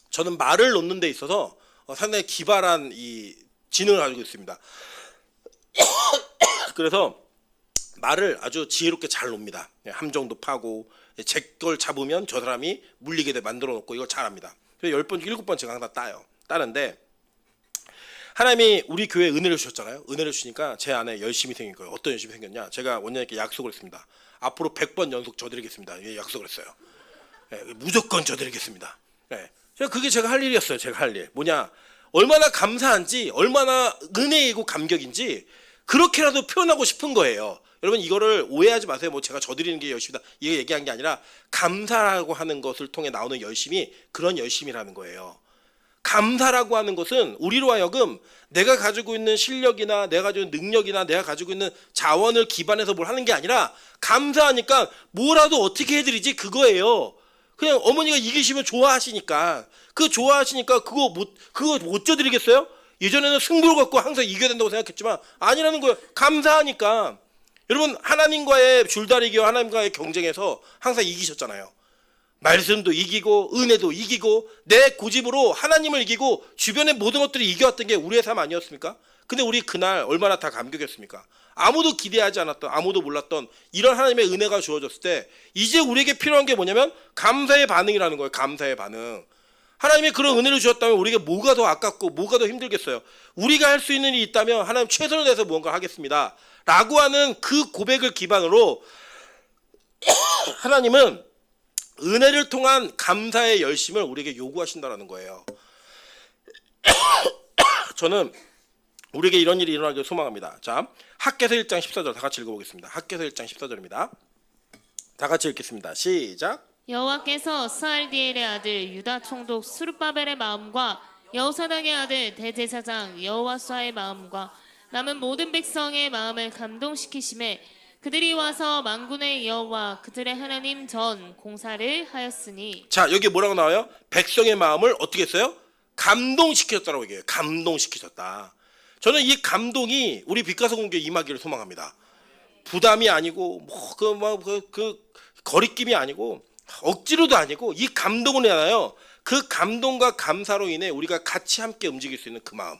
저는 말을 놓는 데 있어서 상당히 기발한 이 지능을 가지고 있습니다. 그래서 말을 아주 지혜롭게 잘 놉니다. 함정도 파고 제 걸 잡으면 저 사람이 물리게 만들어 놓고 이걸 잘합니다. 그래서 10번 중 7번 제가 항상 따는데 하나님이 우리 교회에 은혜를 주셨잖아요. 은혜를 주시니까 제 안에 열심이 생긴 거예요. 어떤 열심이 생겼냐? 제가 원장님께 약속을 했습니다. 앞으로 100번 연속 져드리겠습니다. 예, 약속을 했어요. 무조건 져드리겠습니다. 그게 제가 할 일이었어요. 제가 할 일. 뭐냐? 얼마나 감사한지, 얼마나 은혜이고 감격인지 그렇게라도 표현하고 싶은 거예요. 여러분 이거를 오해하지 마세요. 뭐 제가 져드리는 게 열심이다 이거 얘기한 게 아니라 감사라고 하는 것을 통해 나오는 열심이 그런 열심이라는 거예요. 감사라고 하는 것은 우리로 하여금 내가 가지고 있는 실력이나 내가 가지고 있는 능력이나 내가 가지고 있는 자원을 기반해서 뭘 하는 게 아니라 감사하니까 뭐라도 어떻게 해드리지 그거예요. 그냥 어머니가 이기시면 좋아하시니까 그거 못 져드리겠어요? 예전에는 승부를 갖고 항상 이겨야 된다고 생각했지만 아니라는 거예요. 감사하니까. 여러분 하나님과의 줄다리기와 하나님과의 경쟁에서 항상 이기셨잖아요. 말씀도 이기고 은혜도 이기고 내 고집으로 하나님을 이기고 주변의 모든 것들이 이겨왔던 게 우리의 삶 아니었습니까? 근데 우리 그날 얼마나 다 감격했습니까? 아무도 기대하지 않았던 아무도 몰랐던 이런 하나님의 은혜가 주어졌을 때 이제 우리에게 필요한 게 뭐냐면 감사의 반응이라는 거예요. 감사의 반응. 하나님이 그런 은혜를 주셨다면 우리에게 뭐가 더 아깝고 뭐가 더 힘들겠어요? 우리가 할 수 있는 일이 있다면 하나님 최선을 다해서 무언가 하겠습니다 라고 하는 그 고백을 기반으로 하나님은 은혜를 통한 감사의 열심을 우리에게 요구하신다는 거예요. 저는 우리에게 이런 일이 일어나길 소망합니다. 자, 학개서 1장 14절 다 같이 읽어보겠습니다. 학개서 1장 14절입니다. 다 같이 읽겠습니다. 시작. 여호와께서 스알디엘의 아들 유다 총독 스룹바벨의 마음과 여호사닥의 아들 대제사장 여호와수아의 마음과 남은 모든 백성의 마음을 감동시키심에 그들이 와서 만군의 여호와 그들의 하나님 전 공사를 하였으니. 자, 여기 뭐라고 나와요? 백성의 마음을 어떻게 했어요? 감동시켰다라고 얘기해요. 감동시키셨다. 저는 이 감동이 우리 빛가서 공교에 임하기를 소망합니다. 부담이 아니고 그 거리낌이 아니고 억지로도 아니고 이 감동을 해나요. 그 감동과 감사로 인해 우리가 같이 함께 움직일 수 있는 그 마음.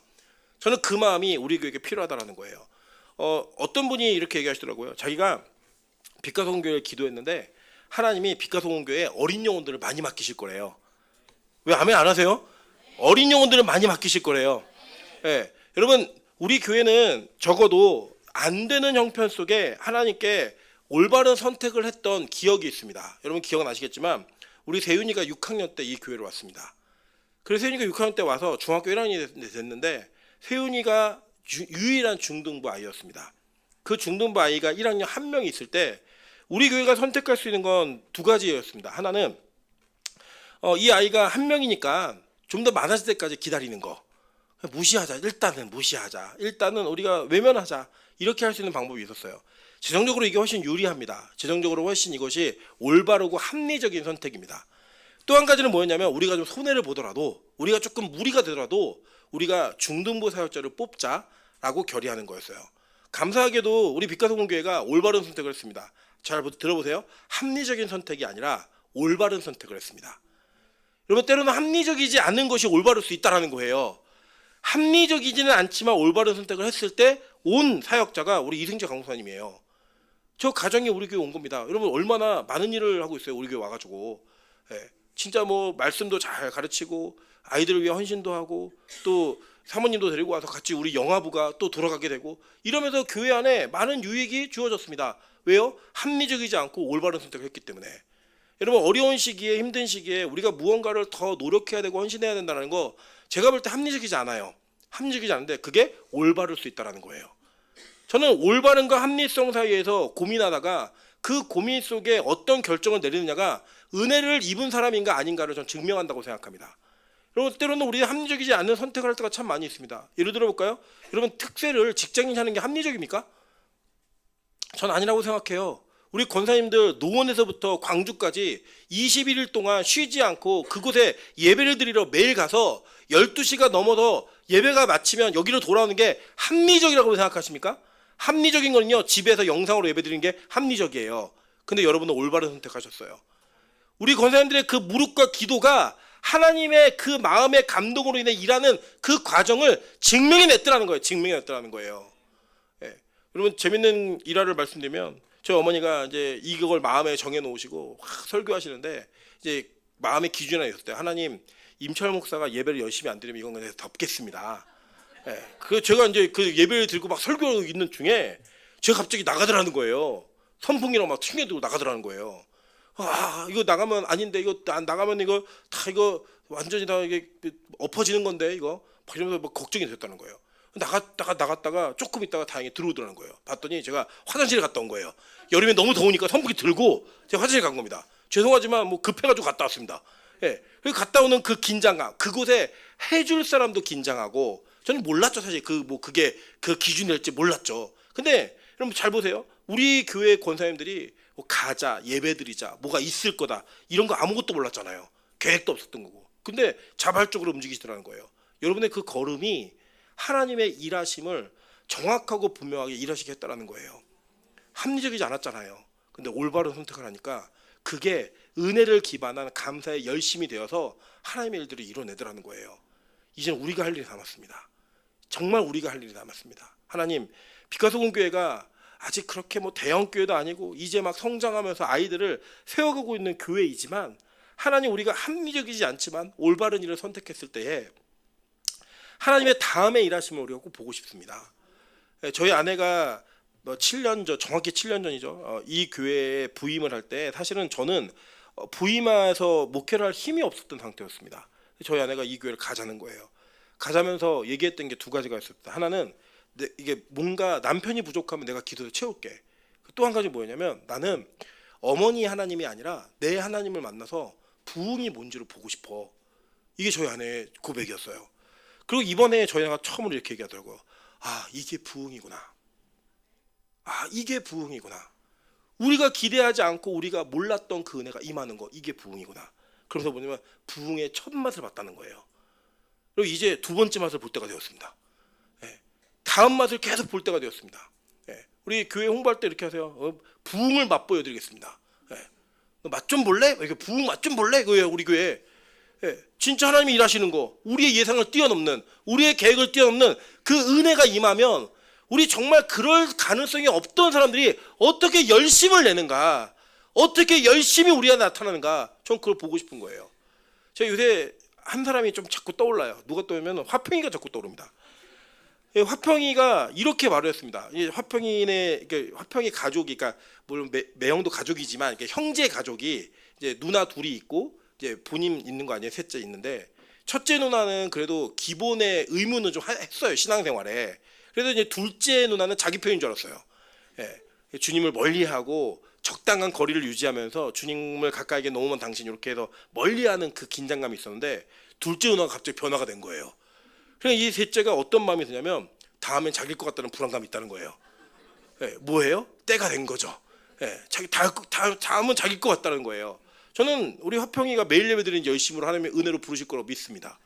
저는 그 마음이 우리 교회에게 필요하다는 거예요. 어떤 분이 이렇게 얘기하시더라고요. 자기가 빛가서 공교회를 기도했는데 하나님이 빛가서 공교회에 어린 영혼들을 많이 맡기실 거래요. 왜 아멘 안 하세요? 어린 영혼들을 많이 맡기실 거래요. 네. 여러분 우리 교회는 적어도 안 되는 형편 속에 하나님께 올바른 선택을 했던 기억이 있습니다. 여러분 기억은 아시겠지만 우리 세윤이가 6학년 때 이 교회로 왔습니다. 그래서 세윤이가 6학년 때 와서 중학교 1학년이 됐는데 세윤이가 유일한 중등부 아이였습니다. 그 중등부 아이가 1학년 한 명이 있을 때 우리 교회가 선택할 수 있는 건 두 가지였습니다. 하나는 이 아이가 한 명이니까 좀 더 많아질 때까지 기다리는 거. 무시하자. 일단은 무시하자. 일단은 우리가 외면하자. 이렇게 할 수 있는 방법이 있었어요. 재정적으로 이게 훨씬 유리합니다. 재정적으로 훨씬 이것이 올바르고 합리적인 선택입니다. 또 한 가지는 뭐였냐면 우리가 좀 손해를 보더라도 우리가 조금 무리가 되더라도 우리가 중등부 사역자를 뽑자라고 결의하는 거였어요. 감사하게도 우리 빛가서 공교회가 올바른 선택을 했습니다. 잘 들어보세요. 합리적인 선택이 아니라 올바른 선택을 했습니다. 여러분 때로는 합리적이지 않은 것이 올바를 수 있다는 거예요. 합리적이지는 않지만 올바른 선택을 했을 때 온 사역자가 우리 이승재 강목사님이에요. 저 가정이 우리 교회 온 겁니다. 여러분 얼마나 많은 일을 하고 있어요. 우리 교회 와가지고 진짜 뭐 말씀도 잘 가르치고 아이들을 위해 헌신도 하고 또 사모님도 데리고 와서 같이 우리 영화부가 또 돌아가게 되고 이러면서 교회 안에 많은 유익이 주어졌습니다. 왜요? 합리적이지 않고 올바른 선택을 했기 때문에. 여러분 어려운 시기에 힘든 시기에 우리가 무언가를 더 노력해야 되고 헌신해야 된다는 거 제가 볼 때 합리적이지 않아요. 합리적이지 않은데 그게 올바를 수 있다는 거예요. 저는 올바른과 합리성 사이에서 고민하다가 그 고민 속에 어떤 결정을 내리느냐가 은혜를 입은 사람인가 아닌가를 전 증명한다고 생각합니다. 여러분 때로는 우리 합리적이지 않은 선택을 할 때가 참 많이 있습니다. 예를 들어 볼까요? 여러분 특세를 직장인이 하는 게 합리적입니까? 전 아니라고 생각해요. 우리 권사님들 노원에서부터 광주까지 21일 동안 쉬지 않고 그곳에 예배를 드리러 매일 가서 12시가 넘어서 예배가 마치면 여기로 돌아오는 게 합리적이라고 생각하십니까? 합리적인 거는요 집에서 영상으로 예배 드리는 게 합리적이에요. 근데 여러분은 올바른 선택하셨어요. 우리 권사님들의 그 무릎과 기도가 하나님의 그 마음의 감동으로 인해 일하는 그 과정을 증명해냈더라는 거예요. 증명해냈더라는 거예요. 여러분 재밌는 일화를 말씀드리면 저희 어머니가 이제 이걸 마음에 정해 놓으시고 확 설교하시는데 이제 마음의 기준이 하나 있었대요. 하나님 임철 목사가 예배를 열심히 안 드리면 이건 그냥 덮겠습니다. 그 제가 이제 그 예배를 들고 막 설교하고 있는 중에 제가 갑자기 나가더라는 거예요. 선풍기랑 막 튕겨들고 나가더라는 거예요. 아 이거 나가면 아닌데 이거 나가면 이거 다 이거 완전히 다 이게 엎어지는 건데 이거 막 이러면서 막 걱정이 됐다는 거예요. 나갔다가 조금 있다가 다행히 들어오더라는 거예요. 봤더니 제가 화장실에 갔다 온 거예요. 여름에 너무 더우니까 선풍기 들고 제가 화장실 간 겁니다. 죄송하지만 뭐 급해가지고 갔다 왔습니다. 예, 그리고 갔다 오는 그 긴장감, 그곳에 해줄 사람도 긴장하고 저는 몰랐죠 사실 그게 그 기준일지 몰랐죠. 근데 여러분 잘 보세요. 우리 교회 권사님들이 뭐 가자 예배드리자 뭐가 있을 거다 이런 거 아무것도 몰랐잖아요. 계획도 없었던 거고. 근데 자발적으로 움직이시더라는 거예요. 여러분의 그 걸음이 하나님의 일하심을 정확하고 분명하게 일하시게 했다라는 거예요. 합리적이지 않았잖아요. 근데 올바른 선택을 하니까 그게 은혜를 기반한 감사의 열심이 되어서 하나님의 일들을 이뤄내더라는 거예요. 이제는 우리가 할 일이 남았습니다. 정말 우리가 할 일이 남았습니다. 하나님, 빛과소금교회가 아직 그렇게 뭐 대형 교회도 아니고 이제 막 성장하면서 아이들을 세워가고 있는 교회이지만 하나님 우리가 합리적이지 않지만 올바른 일을 선택했을 때에 하나님의 다음에 일하심을 우리가 꼭 보고 싶습니다. 저희 아내가 뭐 7년 전, 정확히 7년 전이죠. 이 교회에 부임을 할 때 사실은 저는 부임해서 목회를 할 힘이 없었던 상태였습니다. 저희 아내가 이 교회를 가자는 거예요. 가자면서 얘기했던 게 두 가지가 있었다. 하나는 이게 뭔가 남편이 부족하면 내가 기도를 채울게. 또 한 가지 뭐였냐면 나는 어머니 하나님이 아니라 내 하나님을 만나서 부흥이 뭔지를 보고 싶어. 이게 저희 아내의 고백이었어요. 그리고 이번에 저희 아내가 처음으로 이렇게 얘기하더라고요. 아 이게 부흥이구나. 아 이게 부흥이구나. 우리가 기대하지 않고 우리가 몰랐던 그 은혜가 임하는 거 이게 부흥이구나. 그러면서 뭐냐면 부흥의 첫 맛을 봤다는 거예요. 그리고 이제 두 번째 맛을 볼 때가 되었습니다. 예. 다음 맛을 계속 볼 때가 되었습니다. 예. 우리 교회 홍보할 때 이렇게 하세요. 부흥을 맛보여드리겠습니다. 예. 맛 좀 볼래? 이렇게 부흥 맛 좀 볼래? 그거예요 우리 교회. 예. 진짜 하나님이 일하시는 거, 우리의 예상을 뛰어넘는, 우리의 계획을 뛰어넘는 그 은혜가 임하면 우리 정말 그럴 가능성이 없던 사람들이 어떻게 열심을 내는가, 어떻게 열심히 우리가 나타나는가, 전 그걸 보고 싶은 거예요. 제가 요새 한 사람이 좀 자꾸 떠올라요. 누가 떠오르면 화평이가 자꾸 떠오릅니다. 화평이가 이렇게 말을 했습니다. 화평이 가족이, 그러니까 물론 매형도 가족이지만 형제 가족이 이제 누나 둘이 있고 이제 본인 있는 거 아니에요? 셋째 있는데 첫째 누나는 그래도 기본의 의무는 좀 했어요 신앙생활에. 그래도 이제 둘째 누나는 자기 편인 줄 알았어요. 예. 주님을 멀리하고 적당한 거리를 유지하면서 주님을 가까이게 놓으면 당신 이렇게 해서 멀리하는 그 긴장감이 있었는데 둘째 누나가 갑자기 변화가 된 거예요. 그래서 이 셋째가 어떤 마음이 드냐면 다음엔 자기일 것 같다는 불안감이 있다는 거예요. 예. 뭐예요? 때가 된 거죠. 예. 다음은 자기일 것 같다는 거예요. 저는 우리 화평이가 매일 예배드리는 열심으로 하나님의 은혜로 부르실 거라고 믿습니다.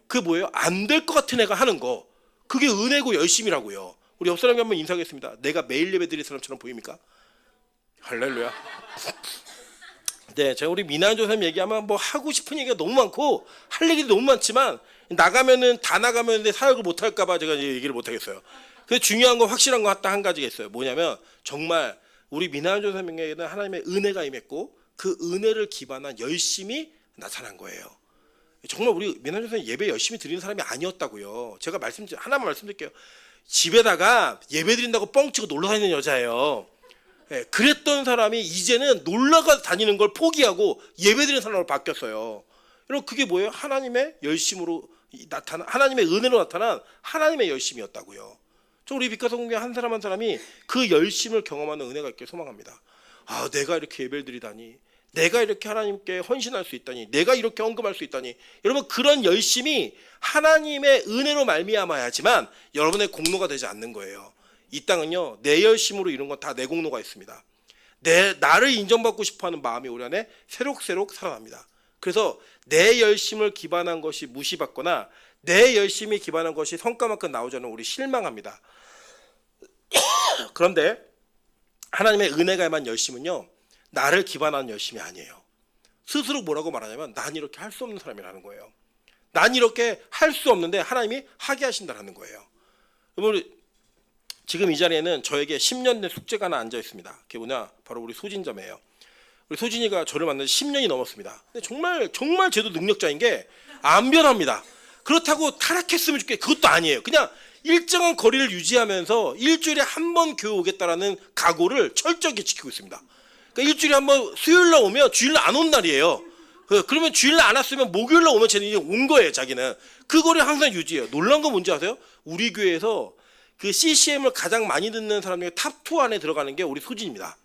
그 뭐예요? 안 될 것 같은 애가 하는 거, 그게 은혜고 열심이라고요. 우리 옆 사람이 한번 인사하겠습니다. 내가 매일 예배드릴 사람처럼 보입니까? 할렐루야. 네, 제가 우리 미나연 조사님 얘기하면 뭐 하고 싶은 얘기가 너무 많고 할 얘기도 너무 많지만 나가면은 다 나가면 사역을 못 할까봐 제가 얘기를 못 하겠어요. 근데 중요한 거 확실한 거 딱 한 가지가 있어요. 뭐냐면 정말 우리 미나연 조사님에게는 하나님의 은혜가 임했고 그 은혜를 기반한 열심이 나타난 거예요. 정말 우리 미나연 조사님 예배 열심히 드리는 사람이 아니었다고요. 제가 하나만 말씀드릴게요. 집에다가 예배 드린다고 뻥치고 놀러 다니는 여자예요. 예, 그랬던 사람이 이제는 놀러가 다니는 걸 포기하고 예배드리는 사람으로 바뀌었어요. 여러분 그게 뭐예요? 하나님의 열심으로 하나님의 은혜로 나타난 하나님의 열심이었다고요. 저 우리 빛과소금교회 한 사람 한 사람이 그 열심을 경험하는 은혜가 있길 소망합니다. 아, 내가 이렇게 예배를 드리다니, 내가 이렇게 하나님께 헌신할 수 있다니, 내가 이렇게 헌금할 수 있다니. 여러분 그런 열심이 하나님의 은혜로 말미암아야지만 여러분의 공로가 되지 않는 거예요. 이 땅은요 내 열심으로 이룬 건 다 내 공로가 있습니다. 나를 인정받고 싶어하는 마음이 우리 안에 새록새록 살아납니다. 그래서 내 열심을 기반한 것이 무시받거나 내 열심이 기반한 것이 성과만큼 나오지 않으면 우리 실망합니다. 그런데 하나님의 은혜가 임한 열심은요 나를 기반한 열심이 아니에요. 스스로 뭐라고 말하냐면 난 이렇게 할 수 없는 사람이라는 거예요. 난 이렇게 할 수 없는데 하나님이 하게 하신다는 거예요. 여러분 지금 이 자리에는 저에게 10년 된 숙제가 하나 앉아 있습니다. 그게 뭐냐? 바로 우리 소진자매예요. 우리 소진이가 저를 만난 지 10년이 넘었습니다. 근데 정말 쟤도 능력자인 게 안 변합니다. 그렇다고 타락했으면 좋겠, 그것도 아니에요. 그냥 일정한 거리를 유지하면서 일주일에 한 번 교회 오겠다라는 각오를 철저하게 지키고 있습니다. 그러니까 일주일에 한 번 수요일 날 오면 주일 날 안 온 날이에요. 그러면 주일 날 안 왔으면 목요일 날 오면 쟤는 이제 온 거예요. 자기는 그거를 항상 유지해요. 놀라운 건 뭔지 아세요? 우리 교회에서 그 CCM을 가장 많이 듣는 사람 중에 탑2 안에 들어가는 게 우리 소진입니다.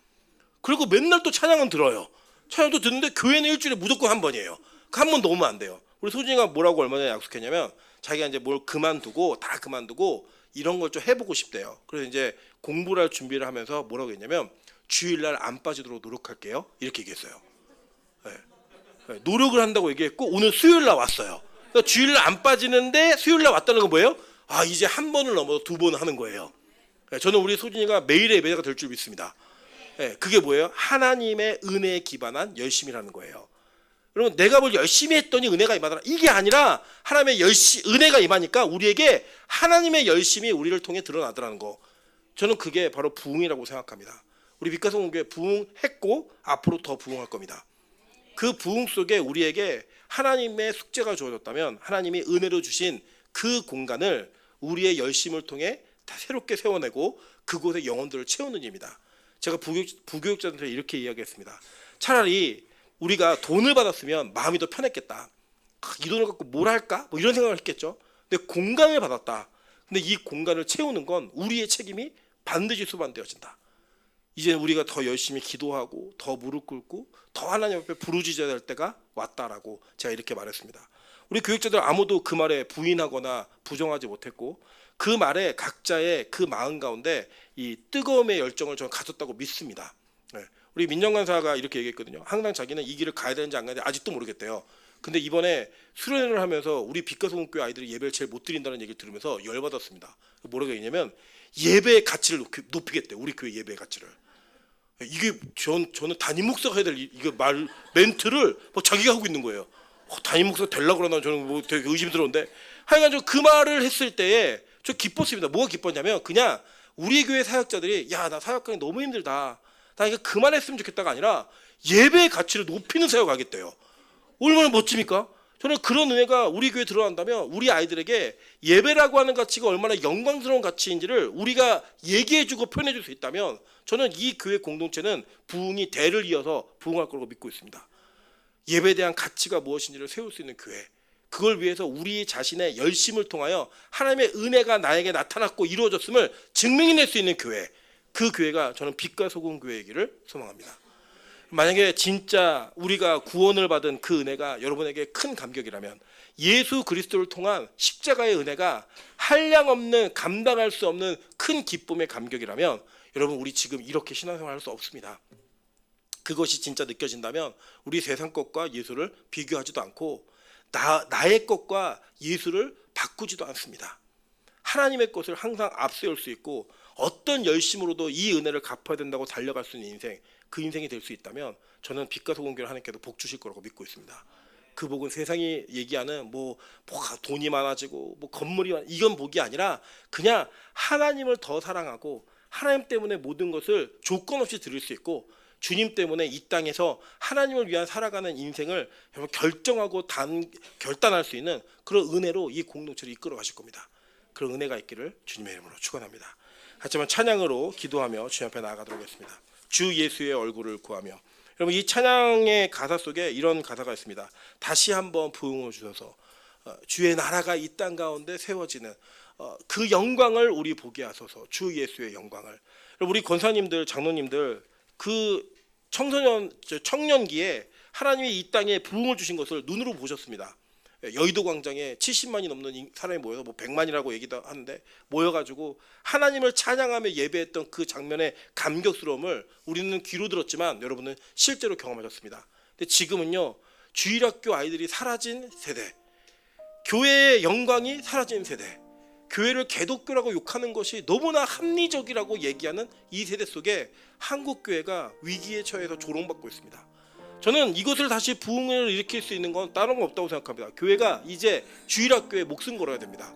그리고 맨날 또 찬양은 들어요. 찬양도 듣는데 교회는 일주일에 무조건 한 번이에요. 그 한 번 넘으면 안 돼요. 우리 소진이가 뭐라고 얼마 전에 약속했냐면 자기가 이제 뭘 그만두고 다 그만두고 이런 걸 좀 해보고 싶대요. 그래서 이제 공부를 할 준비를 하면서 뭐라고 했냐면 주일날 안 빠지도록 노력할게요. 이렇게 얘기했어요. 네. 네. 노력을 한다고 얘기했고 오늘 수요일 날 왔어요. 그러니까 주일날 안 빠지는데 수요일 날 왔다는 건 뭐예요? 아 이제 한 번을 넘어서 두 번 하는 거예요. 네. 저는 우리 소진이가 매일의 예배가 될 줄 믿습니다. 네. 그게 뭐예요? 하나님의 은혜에 기반한 열심이라는 거예요. 여러분 내가 뭘 열심히 했더니 은혜가 임하더라 이게 아니라 하나님의 은혜가 임하니까 우리에게 하나님의 열심이 우리를 통해 드러나더라는 거. 저는 그게 바로 부흥이라고 생각합니다. 우리 빛가서 공교회 부흥했고 앞으로 더 부흥할 겁니다. 그 부흥 속에 우리에게 하나님의 숙제가 주어졌다면 하나님이 은혜로 주신 그 공간을 우리의 열심을 통해 다 새롭게 세워내고 그곳의 영혼들을 채우는 일입니다. 제가 부교육자들한테 이렇게 이야기했습니다. 차라리 우리가 돈을 받았으면 마음이 더 편했겠다. 이 돈을 갖고 뭘 할까? 뭐 이런 생각을 했겠죠. 근데 공간을 받았다. 근데 이 공간을 채우는 건 우리의 책임이 반드시 수반되어진다. 이제 우리가 더 열심히 기도하고 더 무릎 꿇고 더 하나님 앞에 부르짖어야 될 때가 왔다라고 제가 이렇게 말했습니다. 우리 교육자들 아무도 그 말에 부인하거나 부정하지 못했고 그 말에 각자의 그 마음 가운데 이 뜨거움의 열정을 저는 가졌다고 믿습니다. 네. 우리 민정간사가 이렇게 얘기했거든요. 항상 자기는 이 길을 가야 되는지 안 가야 되는지 아직도 모르겠대요. 근데 이번에 수련회를 하면서 우리 빛가소금교회 아이들이 예배를 제일 못 드린다는 얘기를 들으면서 열받았습니다. 뭐라고 했냐면 예배의 가치를 높이겠대요. 우리 교회 예배의 가치를. 이게 저는 담임 목사가 해야 될 이거 말 멘트를 뭐 자기가 하고 있는 거예요. 담임 목사 되려고 그러나 저는 뭐 되게 의심스러운데 하여간 그 말을 했을 때에 저 기뻤습니다. 뭐가 기뻤냐면 그냥 우리 교회 사역자들이 야 나 사역하기 너무 힘들다. 나 이거 그만했으면 좋겠다가 아니라 예배의 가치를 높이는 사역하겠대요. 얼마나 멋집니까? 저는 그런 은혜가 우리 교회에 들어간다면 우리 아이들에게 예배라고 하는 가치가 얼마나 영광스러운 가치인지를 우리가 얘기해주고 표현해줄 수 있다면 저는 이 교회 공동체는 부흥이 대를 이어서 부흥할 거라고 믿고 있습니다. 예배에 대한 가치가 무엇인지를 세울 수 있는 교회, 그걸 위해서 우리 자신의 열심을 통하여 하나님의 은혜가 나에게 나타났고 이루어졌음을 증명해낼 수 있는 교회, 그 교회가 저는 빛과 소금 교회이기를 소망합니다. 만약에 진짜 우리가 구원을 받은 그 은혜가 여러분에게 큰 감격이라면 예수 그리스도를 통한 십자가의 은혜가 한량없는 감당할 수 없는 큰 기쁨의 감격이라면 여러분 우리 지금 이렇게 신앙생활 할 수 없습니다. 그것이 진짜 느껴진다면 우리 세상 것과 예수를 비교하지도 않고 나의 것과 예수를 바꾸지도 않습니다. 하나님의 것을 항상 앞세울 수 있고 어떤 열심으로도 이 은혜를 갚아야 된다고 달려갈 수 있는 인생, 그 인생이 될 수 있다면 저는 빛과 소금교회 하나님께서 복 주실 거라고 믿고 있습니다. 그 복은 세상이 얘기하는 뭐 돈이 많아지고 뭐 건물이 이건 복이 아니라 그냥 하나님을 더 사랑하고 하나님 때문에 모든 것을 조건 없이 드릴 수 있고 주님 때문에 이 땅에서 하나님을 위한 살아가는 인생을 결정하고 결단할 수 있는 그런 은혜로 이 공동체를 이끌어 가실 겁니다. 그런 은혜가 있기를 주님의 이름으로 축원합니다. 하지만 찬양으로 기도하며 주님 앞에 나아가도록 하겠습니다. 주 예수의 얼굴을 구하며. 여러분 이 찬양의 가사 속에 이런 가사가 있습니다. 다시 한번 부흥을 주셔서 주의 나라가 이 땅 가운데 세워지는 그 영광을 우리 보게 하소서. 주 예수의 영광을. 우리 권사님들 장로님들 그 청년기에 하나님이 이 땅에 부흥을 주신 것을 눈으로 보셨습니다. 여의도 광장에 70만이 넘는 사람이 모여서 뭐 100만이라고 얘기도 하는데 모여가지고 하나님을 찬양하며 예배했던 그 장면의 감격스러움을 우리는 귀로 들었지만 여러분은 실제로 경험하셨습니다. 근데 지금은요 주일학교 아이들이 사라진 세대, 교회의 영광이 사라진 세대, 교회를 개독교라고 욕하는 것이 너무나 합리적이라고 얘기하는 이 세대 속에 한국교회가 위기에 처해서 조롱받고 있습니다. 저는 이것을 다시 부흥을 일으킬 수 있는 건 다른 건 없다고 생각합니다. 교회가 이제 주일학교에 목숨 걸어야 됩니다.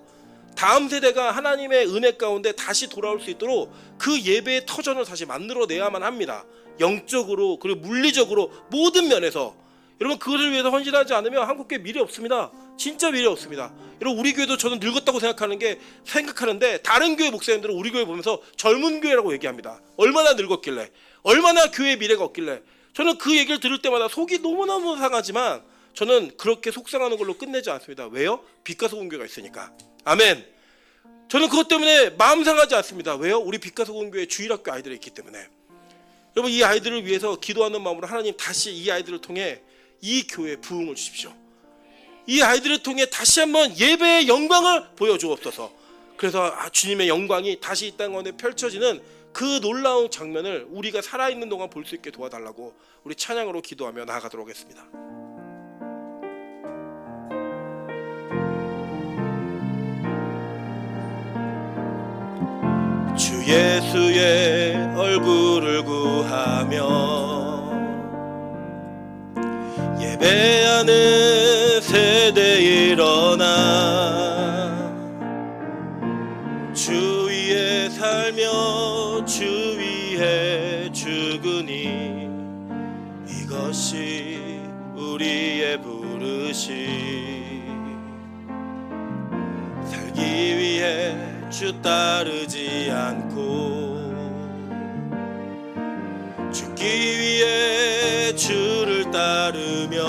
다음 세대가 하나님의 은혜 가운데 다시 돌아올 수 있도록 그 예배의 터전을 다시 만들어내야만 합니다. 영적으로 그리고 물리적으로 모든 면에서. 여러분 그것을 위해서 헌신하지 않으면 한국교회 미래 없습니다. 진짜 미래 없습니다. 여러분 우리 교회도 저는 늙었다고 생각하는데 다른 교회 목사님들은 우리 교회 보면서 젊은 교회라고 얘기합니다. 얼마나 늙었길래 얼마나 교회의 미래가 없길래. 저는 그 얘기를 들을 때마다 속이 너무너무 상하지만 저는 그렇게 속상하는 걸로 끝내지 않습니다. 왜요? 빛과 소금 교회가 있으니까. 아멘. 저는 그것 때문에 마음 상하지 않습니다. 왜요? 우리 빛과 소금 교회 주일학교 아이들이 있기 때문에. 여러분, 이 아이들을 위해서 기도하는 마음으로 하나님 다시 이 아이들을 통해 이 교회에 부흥을 주십시오. 이 아이들을 통해 다시 한번 예배의 영광을 보여주옵소서. 그래서 주님의 영광이 다시 이 땅 가운데 펼쳐지는 그 놀라운 장면을 우리가 살아있는 동안 볼 수 있게 도와달라고 우리 찬양으로 기도하며 나아가도록 하겠습니다. 주 예수의 얼굴을 구하며 예배하는 세대 일어나 주 위에 살며 주 위에 죽으니 이것이 우리의 부르심. 살기 위해 주 따르지 않고 죽기 위해 주를 따르며